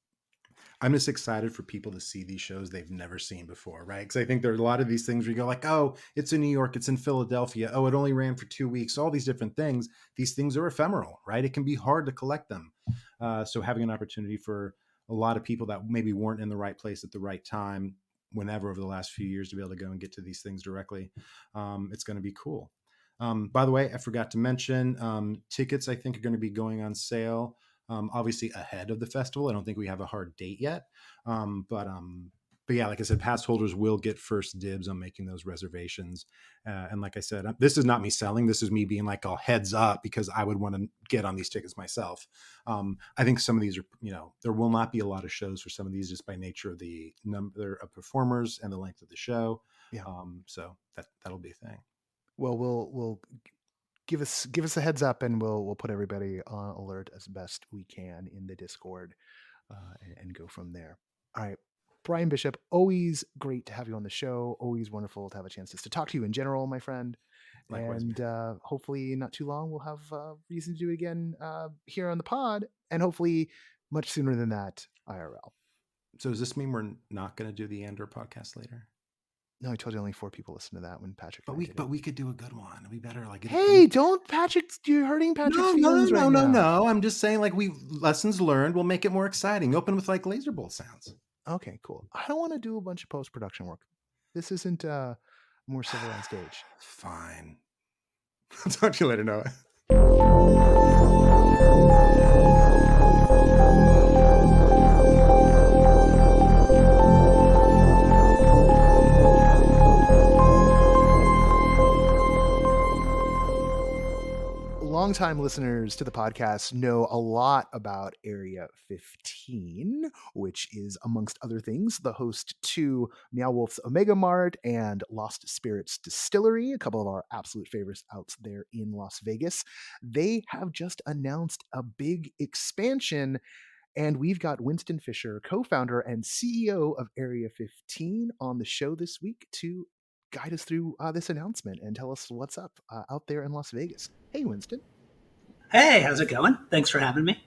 I'm just excited for people to see these shows they've never seen before, right? Because I think there are a lot of these things where you go like, oh, it's in New York, it's in Philadelphia, oh, it only ran for 2 weeks, all these different things. These things are ephemeral, right? It can be hard to collect them. So having an opportunity for a lot of people that maybe weren't in the right place at the right time, whenever over the last few years, to be able to go and get to these things directly, it's going to be cool. By the way, I forgot to mention, tickets I think are going to be going on sale. Obviously ahead of the festival. I don't think we have a hard date yet. But yeah, like I said, pass holders will get first dibs on making those reservations. And like I said, this is not me selling. This is me being like, a heads up, because I would want to get on these tickets myself. I think some of these are, there will not be a lot of shows for some of these just by nature of the number of performers and the length of the show. Yeah. So that'll be a thing. Well, we'll give us a heads up, and we'll put everybody on alert as best we can in the Discord, and go from there. All right, Bryan Bishop, always great to have you on the show. Always wonderful to have a chance to talk to you in general, my friend. Likewise, and hopefully not too long we'll have reason to do it again here on the pod, and hopefully much sooner than that IRL. So does this mean we're not going to do the Andor podcast later? No, I told you only 4 people listen to that when Patrick. But we could do a good one. We better like. Hey, don't Patrick! You're hurting Patrick's feelings right now. No. I'm just saying, like, lessons learned. We'll make it more exciting. Open with like laser bolt sounds. Okay, cool. I don't want to do a bunch of post production work. This isn't a more civilized age. Fine. I'll talk to you later, Noah. Longtime listeners to the podcast know a lot about Area 15, which is, amongst other things, the host to Meow Wolf's Omega Mart and Lost Spirits Distillery, a couple of our absolute favorites out there in Las Vegas. They have just announced a big expansion, and we've got Winston Fisher, co-founder and CEO of Area 15, on the show this week to guide us through this announcement and tell us what's up out there in Las Vegas. Hey, Winston. Hey, how's it going? Thanks for having me.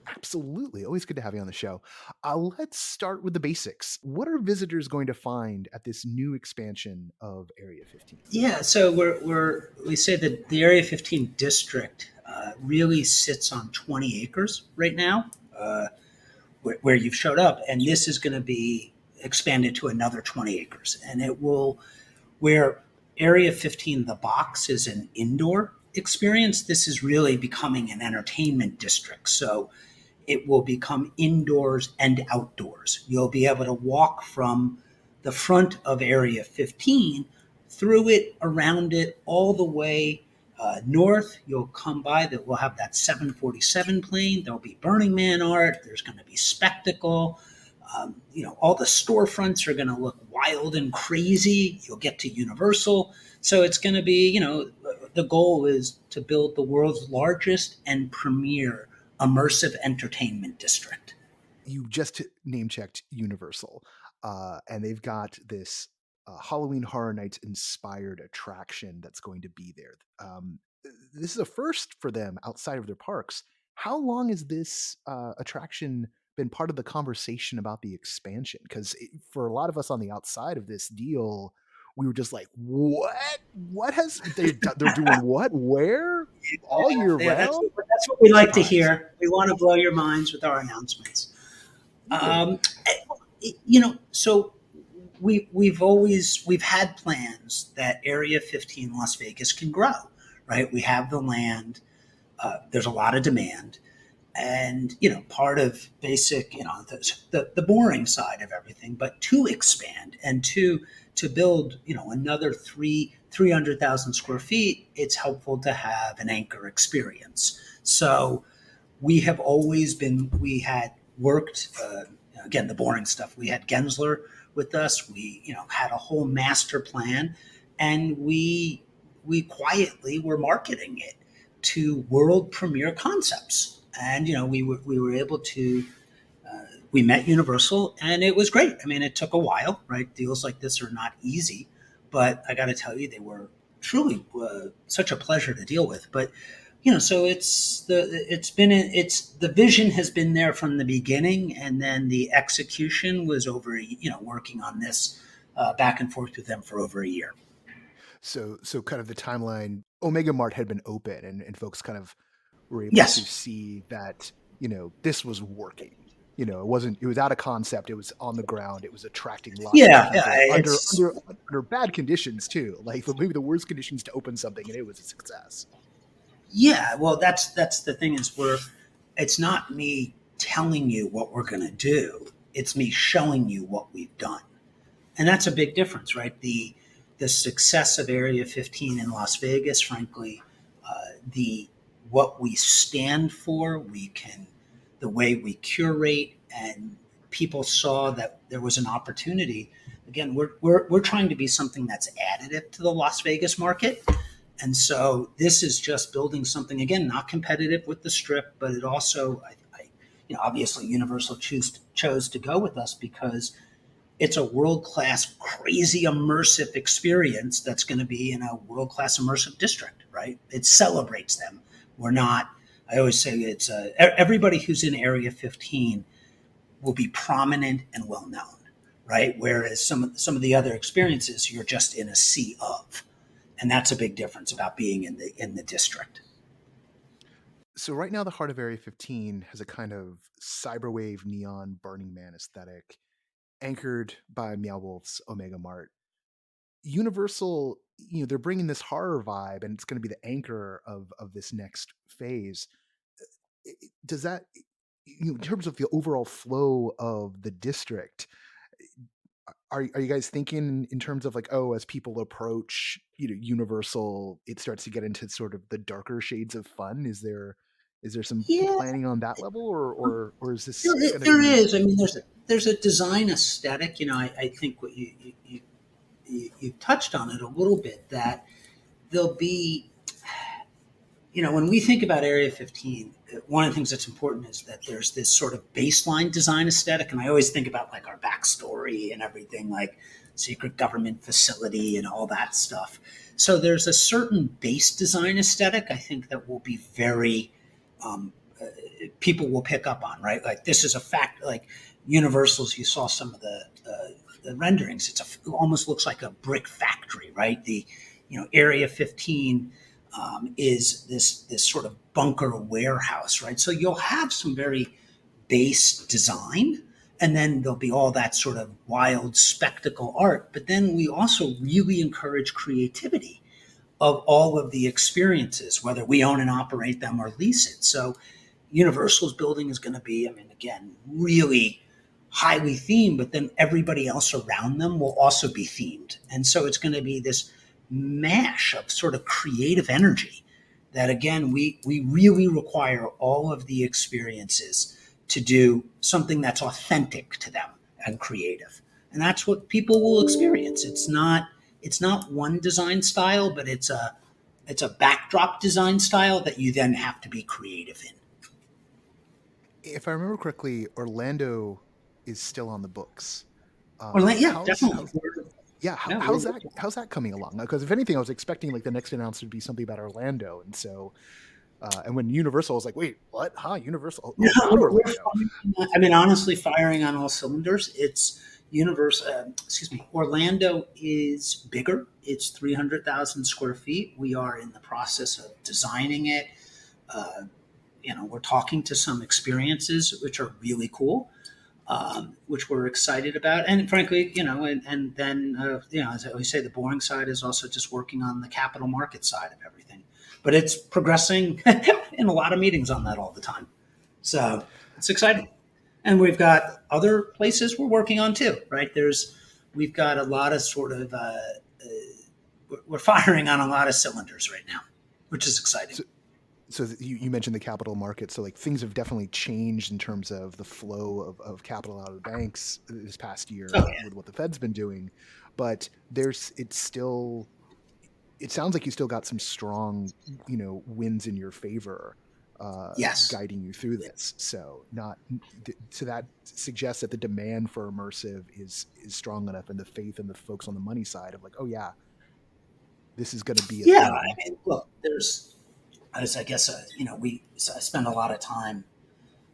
Absolutely. Always good to have you on the show. Let's start with the basics. What are visitors going to find at this new expansion of Area 15? Yeah, so we say that the Area 15 district really sits on 20 acres right now, where you've showed up, and this is going to be expanded to another 20 acres. And it will, where Area 15, the box, is an indoor experience, this is really becoming an entertainment district. So it will become indoors and outdoors. You'll be able to walk from the front of Area 15 through it, around it, all the way north. You'll come by that. We'll have that 747 plane. There'll be Burning Man art. There's going to be spectacle. All the storefronts are going to look wild and crazy. You'll get to Universal. So it's going to be, the goal is to build the world's largest and premier immersive entertainment district. You just name-checked Universal, and they've got this Halloween Horror Nights inspired attraction that's going to be there. This is a first for them outside of their parks. How long has this attraction been part of the conversation about the expansion? Because for a lot of us on the outside of this deal, we were just like, what has they're doing what, where, all year round? That's what we like to hear. We want to blow your minds with our announcements. So we've had plans that Area 15 Las Vegas can grow, right? We have the land. There's a lot of demand. And, part of basic, the boring side of everything, but to expand and to build, another 300,000 square feet, it's helpful to have an anchor experience. So we had worked, again, the boring stuff. We had Gensler with us. We, had a whole master plan, and we quietly were marketing it to world premiere concepts. And, we were able to, we met Universal, and it was great. I mean, it took a while, right? Deals like this are not easy, but I got to tell you, they were truly such a pleasure to deal with. But So the vision has been there from the beginning, and then the execution was over, working on this back and forth with them for over a year. So kind of the timeline, Omega Mart had been open and folks kind of were able to Yes. see that, this was working. It was out of concept. It was on the ground. It was attracting lots of Yeah. people under, It's under, under bad conditions too. Like maybe the worst conditions to open something, and it was a success. Yeah. Well, that's the thing is it's not me telling you what we're going to do. It's me showing you what we've done. And that's a big difference, right? The success of Area 15 in Las Vegas, frankly, the what we stand for, the way we curate, and people saw that there was an opportunity. Again, we're trying to be something that's additive to the Las Vegas market. And so this is just building something, again, not competitive with the Strip, but it also, obviously Universal chose to go with us because it's a world-class, crazy immersive experience that's going to be in a world-class immersive district, right? It celebrates them. We're not, I always say it's everybody who's in Area 15 will be prominent and well-known, right? Whereas some of the other experiences, you're just in a sea of. And that's a big difference about being in the district. So right now, the heart of Area 15 has a kind of cyberwave neon Burning Man aesthetic, anchored by Meow Wolf's Omega Mart. Universal, they're bringing this horror vibe, and it's going to be the anchor of this next phase. Does that, in terms of the overall flow of the district, are you guys thinking in terms of like, oh, as people approach, Universal, it starts to get into sort of the darker shades of fun? Is there some Yeah, planning on that level, or is this there, going to there be? is. I mean, there's a design aesthetic. I think what you touched on it a little bit, that there'll be, when we think about Area 15, one of the things that's important is that there's this sort of baseline design aesthetic. And I always think about like our backstory and everything, like secret government facility and all that stuff. So there's a certain base design aesthetic, I think, that will be very, people will pick up on, right? Like this is a fact, like Universal's, you saw some of the renderings. It almost looks like a brick factory, right? Area 15 is this sort of bunker warehouse, right? So you'll have some very base design, and then there'll be all that sort of wild spectacle art. But then we also really encourage creativity of all of the experiences, whether we own and operate them or lease it. So Universal's building is going to be, I mean, again, really highly themed, but then everybody else around them will also be themed. And so it's going to be this mash of sort of creative energy that, again, we really require all of the experiences to do something that's authentic to them and creative. And that's what people will experience. It's not one design style, but it's a backdrop design style that you then have to be creative in. If I remember correctly, Orlando is still on the books. Yeah, definitely. How's that coming along? Because if anything, I was expecting like the next announcement would be something about Orlando, and so and when Universal was like, wait, what? Huh? Universal? No, Not Orlando. I mean, honestly, firing on all cylinders. It's Orlando is bigger. It's 300,000 square feet. We are in the process of designing it. We're talking to some experiences which are really cool, which we're excited about. And frankly, and then, as I always say, the boring side is also just working on the capital market side of everything. But it's progressing in a lot of meetings on that all the time. So it's exciting. And we've got other places we're working on too, right? We've got a lot of sort of, we're firing on a lot of cylinders right now, which is exciting. So you mentioned the capital market. So like things have definitely changed in terms of the flow of capital out of the banks this past year with what the Fed's been doing. But it sounds like you still got some strong, wins in your favor, yes, guiding you through this. So that suggests that the demand for immersive is strong enough, and the faith and the folks on the money side of like, oh yeah, this is going to be a thing. I mean, look, as I guess, I spend a lot of time,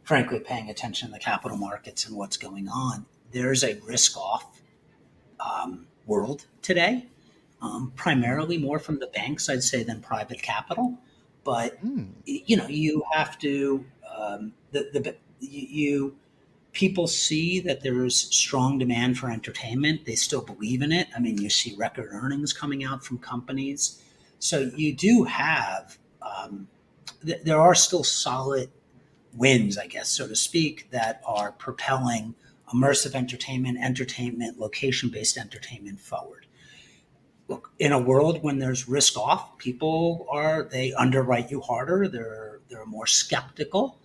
frankly, paying attention to the capital markets and what's going on. There's a risk-off world today, primarily more from the banks, I'd say, than private capital. But you have to you people see that there is strong demand for entertainment. They still believe in it. I mean, you see record earnings coming out from companies. So you do have, there are still solid wins, I guess, so to speak, that are propelling immersive entertainment, location-based entertainment forward. Look, in a world when there's risk off, they underwrite you harder. They're more skeptical.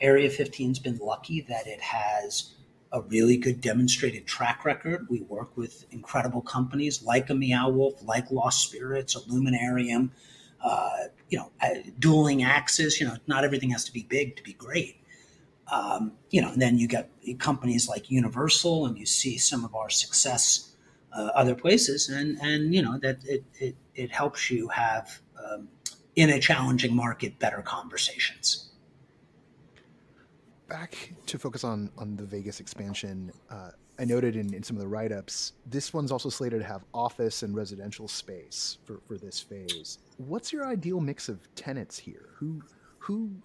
Area 15's been lucky that it has a really good demonstrated track record. We work with incredible companies like a Meow Wolf, like Lost Spirits, Illuminarium, dueling axes. Not everything has to be big to be great. And then you got companies like Universal, and you see some of our success other places, and that it helps you have in a challenging market better conversations. Back to focus on the Vegas expansion, I noted in some of the write-ups, this one's also slated to have office and residential space for this phase. What's your ideal mix of tenants here? Who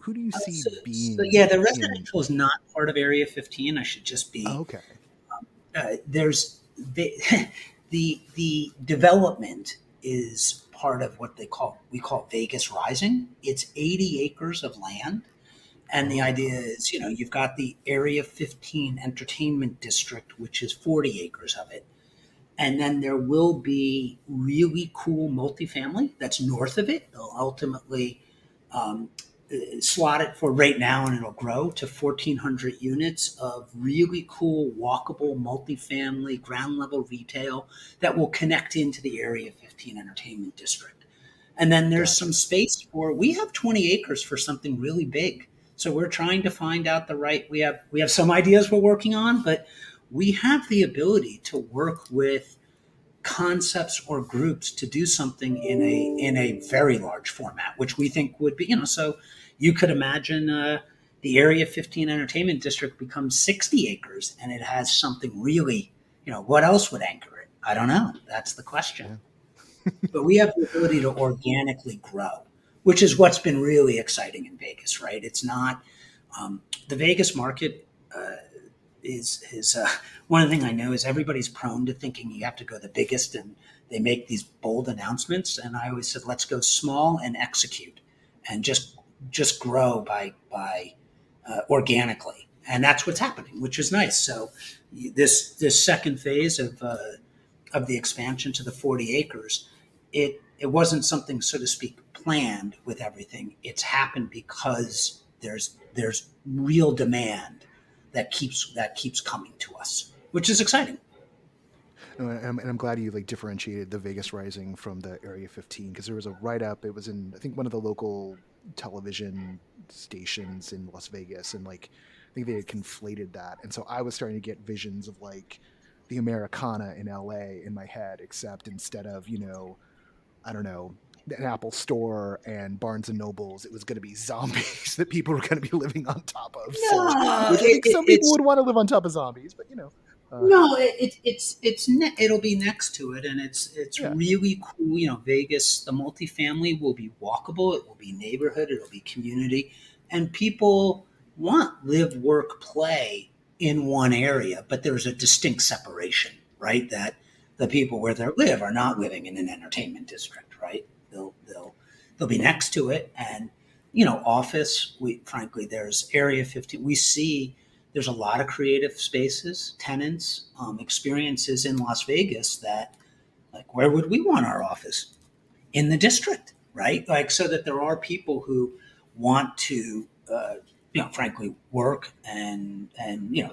do you see being? The residential is not part of Area 15. I should just be okay. There's the development is part of what we call Vegas Rising. It's 80 acres of land. And the idea is, you've got the Area 15 Entertainment District, which is 40 acres of it. And then there will be really cool multifamily that's north of it. They'll ultimately slot it for right now, and it'll grow to 1,400 units of really cool, walkable multifamily, ground level retail that will connect into the Area 15 Entertainment District. And then there's some space we have 20 acres for something really big. So we're trying to find out we have some ideas we're working on, but we have the ability to work with concepts or groups to do something in a very large format, which we think would be, so you could imagine the Area 15 Entertainment District becomes 60 acres and it has something really, what else would anchor it? I don't know. That's the question. Yeah. But we have the ability to organically grow, which is what's been really exciting in Vegas, right? It's not the Vegas market is one of the things I know is everybody's prone to thinking you have to go the biggest, and they make these bold announcements. And I always said, let's go small and execute, and just grow by organically, and that's what's happening, which is nice. So this second phase of the expansion to the 40 acres, it wasn't something, so to speak, planned with everything. It's happened because there's real demand that keeps coming to us, which is exciting. And I'm glad you differentiated the Vegas Rising from the Area 15, because there was a write-up. It was in, I think, one of the local television stations in Las Vegas, and I think they had conflated that. And so I was starting to get visions of the Americana in LA in my head, except instead of, I don't know, an Apple store and Barnes and Nobles, it was going to be zombies that people were going to be living on top of. No, which I think some people would want to live on top of zombies, but no, it'll be next to it, and it's really cool. Vegas, the multifamily will be walkable. It will be neighborhood. It'll be community, and people want live, work, play in one area, but there's a distinct separation, right? That the people where they live are not living in an entertainment district, right? They'll be next to it, and office. Frankly, there's Area 15. We see there's a lot of creative spaces, tenants, experiences in Las Vegas that, where would we want our office? In the district, right? So that there are people who want to, frankly, work and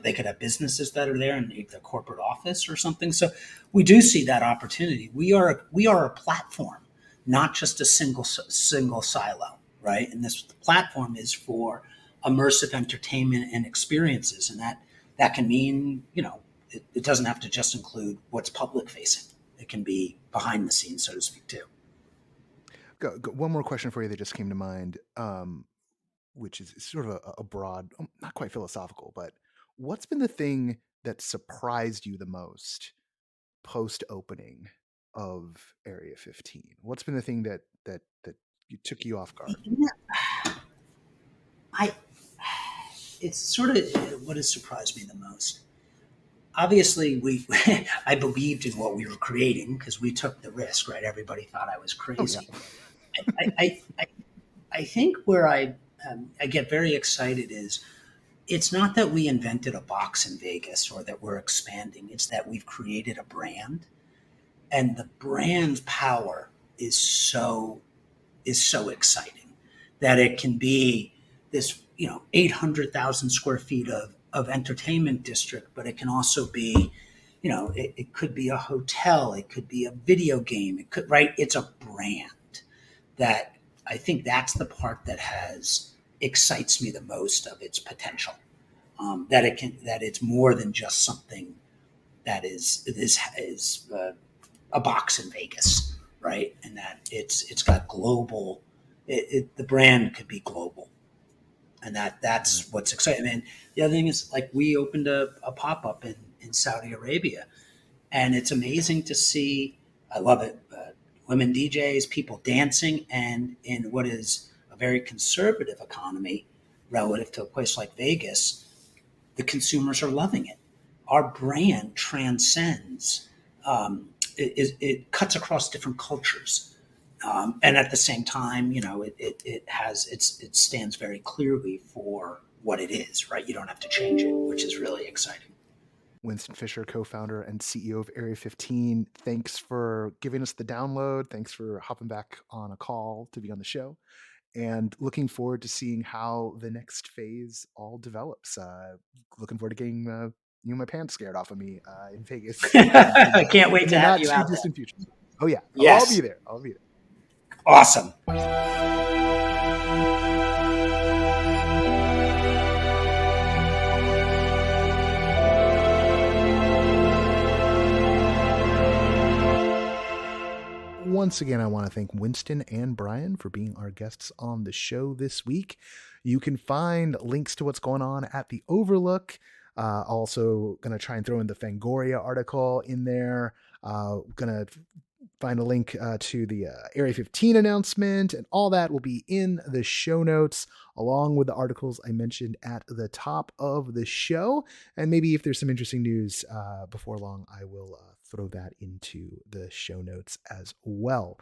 they could have businesses that are there and the corporate office or something. So we do see that opportunity. We are a platform, not just a single silo, right? And this platform is for immersive entertainment and experiences, and that can mean it doesn't have to just include what's public facing. It can be behind the scenes, so to speak, too. One more question for you that just came to mind, which is sort of a broad, not quite philosophical, but what's been the thing that surprised you the most post opening of Area 15? What's been the thing that you took you off guard? It's sort of what has surprised me the most. Obviously, I believed in what we were creating because we took the risk, right? Everybody thought I was crazy. Oh, yeah. I think where I get very excited is it's not that we invented a box in Vegas or that we're expanding. It's that we've created a brand, and the brand's power is so exciting that it can be this 800,000 square feet of entertainment district, but it can also be it could be a hotel, it could be a video game, it could, right? It's a brand that I think that's the part that excites me the most of its potential. That it's more than just something that is a box in Vegas, right? And that it's got global. The brand could be global, and that's what's exciting. And the other thing is, like, we opened a pop up in Saudi Arabia, and it's amazing to see. I love it. Women DJs, people dancing, and in what is a very conservative economy relative to a place like Vegas, the consumers are loving it. Our brand transcends. It cuts across different cultures, and at the same time, it stands very clearly for what it is. Right, you don't have to change it, which is really exciting. Winston Fisher, co-founder and CEO of Area 15. Thanks for giving us the download. Thanks for hopping back on a call to be on the show. And looking forward to seeing how the next phase all develops. Looking forward to getting my pants scared off of me in Vegas. I can't wait to have you out there. Future. Oh yeah, yes. I'll be there. Awesome. Once again, I want to thank Winston and Bryan for being our guests on the show this week. You can find links to what's going on at the Overlook. Also going to try and throw in the Fangoria article in there. Going to find a link to the Area 15 announcement, and all that will be in the show notes, along with the articles I mentioned at the top of the show. And maybe if there's some interesting news before long, I will throw that into the show notes as well.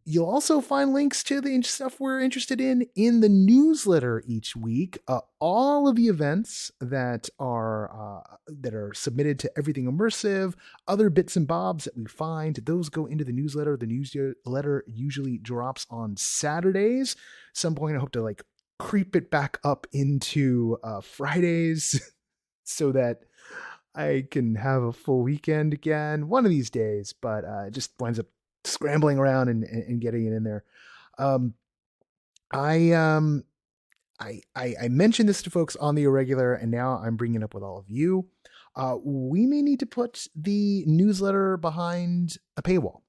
You'll also find links to the stuff we're interested in the newsletter each week. All of the events that are submitted to Everything Immersive, other bits and bobs that we find, those go into the newsletter. The newsletter usually drops on Saturdays. At some point, I hope to creep it back up into Fridays so that I can have a full weekend again one of these days, but it just winds up scrambling around and getting it in there. I mentioned this to folks on the irregular, and now I'm bringing it up with all of you. We may need to put the newsletter behind a paywall.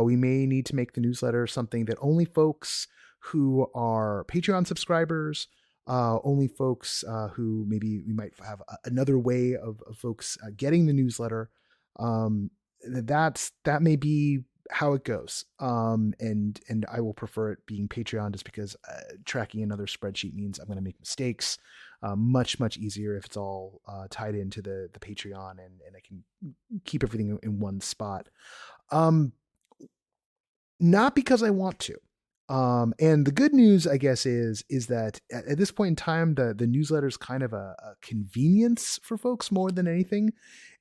We may need to make the newsletter something that only folks who are Patreon subscribers, only folks who maybe we might have another way of folks getting the newsletter. That may be how it goes. And I will prefer it being Patreon, just because tracking another spreadsheet means I'm going to make mistakes. Much easier if it's all tied into the Patreon, and I can keep everything in one spot. Not because I want to. And the good news, I guess, is that at this point in time, the newsletter is kind of a convenience for folks more than anything.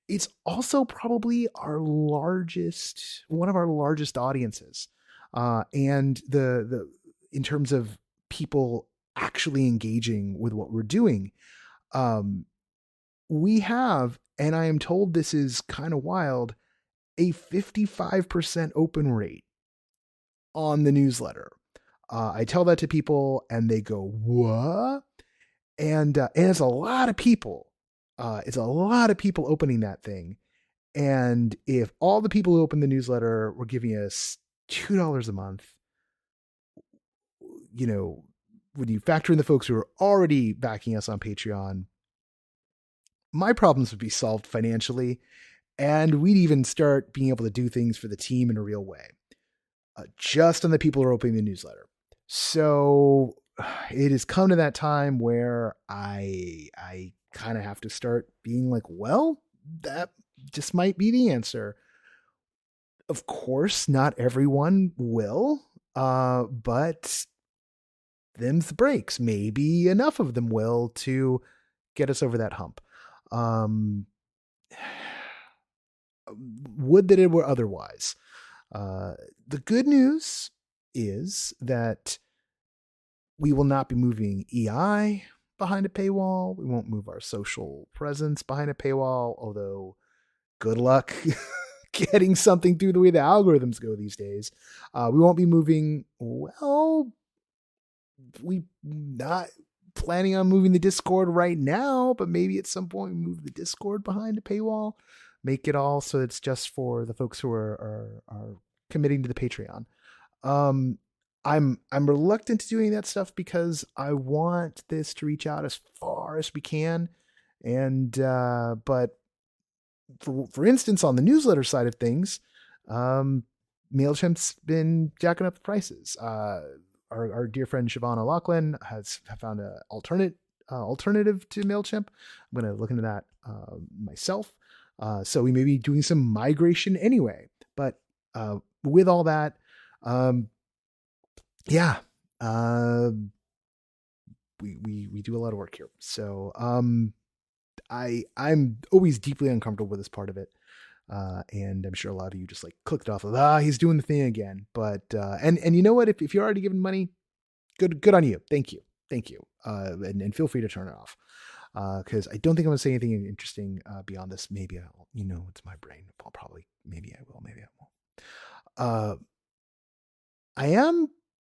It's also probably one of our largest audiences. And the in terms of people actually engaging with what we're doing, we have, and I am told this is kind of wild, a 55% open rate on the newsletter. I tell that to people and they go, what? And it's a lot of people. It's a lot of people opening that thing. And if all the people who open the newsletter were giving us $2 a month, when you factor in the folks who are already backing us on Patreon, my problems would be solved financially, and we'd even start being able to do things for the team in a real way. Just on the people who are opening the newsletter. So it has come to that time where I kind of have to start being like, well, that just might be the answer. Of course, not everyone will, but them's the breaks. Maybe enough of them will to get us over that hump. Would that it were otherwise. The good news is that we will not be moving EI behind a paywall. We won't move our social presence behind a paywall, although good luck getting something through the way the algorithms go these days. We won't be moving, well, we not planning on moving the Discord right now, but maybe at some point we move the Discord behind a paywall, make it all so it's just for the folks who are committing to the Patreon. I'm reluctant to doing that stuff because I want this to reach out as far as we can. And, but for instance, on the newsletter side of things, MailChimp's been jacking up the prices. Our dear friend Siobhan O'Loughlin has found an alternative to MailChimp. I'm going to look into that myself. So we may be doing some migration anyway, but with all that, we do a lot of work here. So I'm always deeply uncomfortable with this part of it. And I'm sure a lot of you just like clicked off of, he's doing the thing again. But, and you know what, if you're already giving money, good on you. Thank you. And feel free to turn it off. Cause I don't think I'm gonna say anything interesting, beyond this. Maybe I'll, it's my brain. Maybe I will, maybe I won't. I am,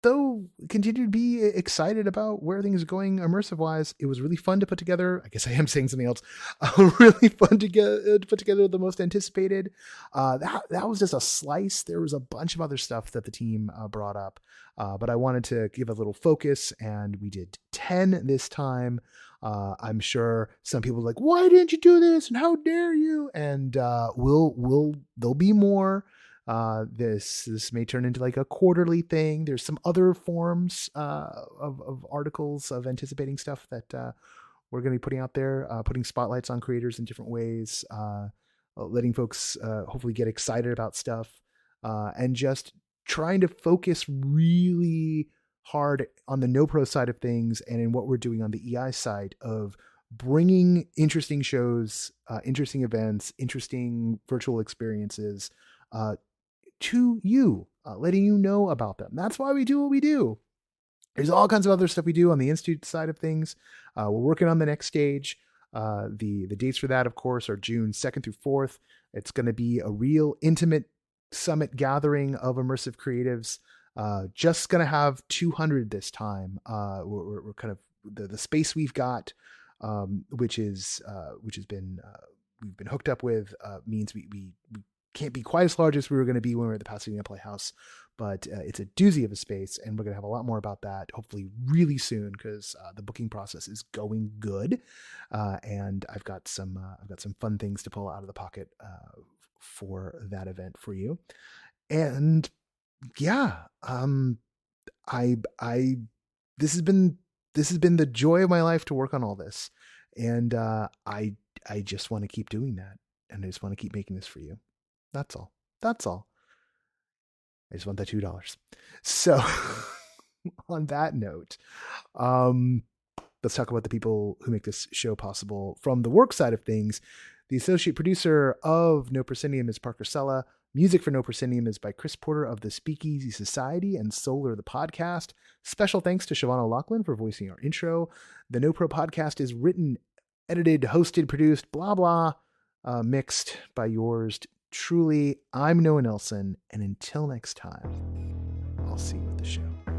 though, continue to be excited about where things are going immersive wise. It was really fun to put together. I guess I am saying something else. Really fun to put together the most anticipated. That was just a slice. There was a bunch of other stuff that the team brought up, but I wanted to give a little focus, and we did 10 this time. I'm sure some people are like, why didn't you do this? And how dare you? And there'll be more. This may turn into like a quarterly thing. There's some other forms of articles of anticipating stuff that we're going to be putting out there, putting spotlights on creators in different ways, letting folks hopefully get excited about stuff, and just trying to focus really hard on the NoPro side of things and in what we're doing on the EI side of bringing interesting shows, interesting events, interesting virtual experiences to you, letting you know about them. That's why we do what we do. There's all kinds of other stuff we do on the Institute side of things. We're working on the next stage. The dates for that, of course, are June 2nd through 4th. It's going to be a real intimate summit gathering of immersive creatives. Just going to have 200 this time. We're kind of the space we've got, which has been we've been hooked up with, means we can't be quite as large as we were going to be when we were at the Pasadena Playhouse, but it's a doozy of a space, and we're going to have a lot more about that hopefully really soon, because the booking process is going good, and I've got some fun things to pull out of the pocket for that event for you. And yeah, this has been the joy of my life to work on all this, and I just want to keep doing that, and I just want to keep making this for you. That's all. I just want that $2. So on that note, let's talk about the people who make this show possible. From the work side of things, the associate producer of No Proscenium is Parker Sella. Music for No Proscenium is by Chris Porter of the Speakeasy Society and Solar the Podcast. Special thanks to Siobhan O'Loughlin for voicing our intro. The NoPro podcast is written, edited, hosted, produced, blah, blah, mixed by yours truly. I'm Noah Nelson, and until next time, I'll see you at the show.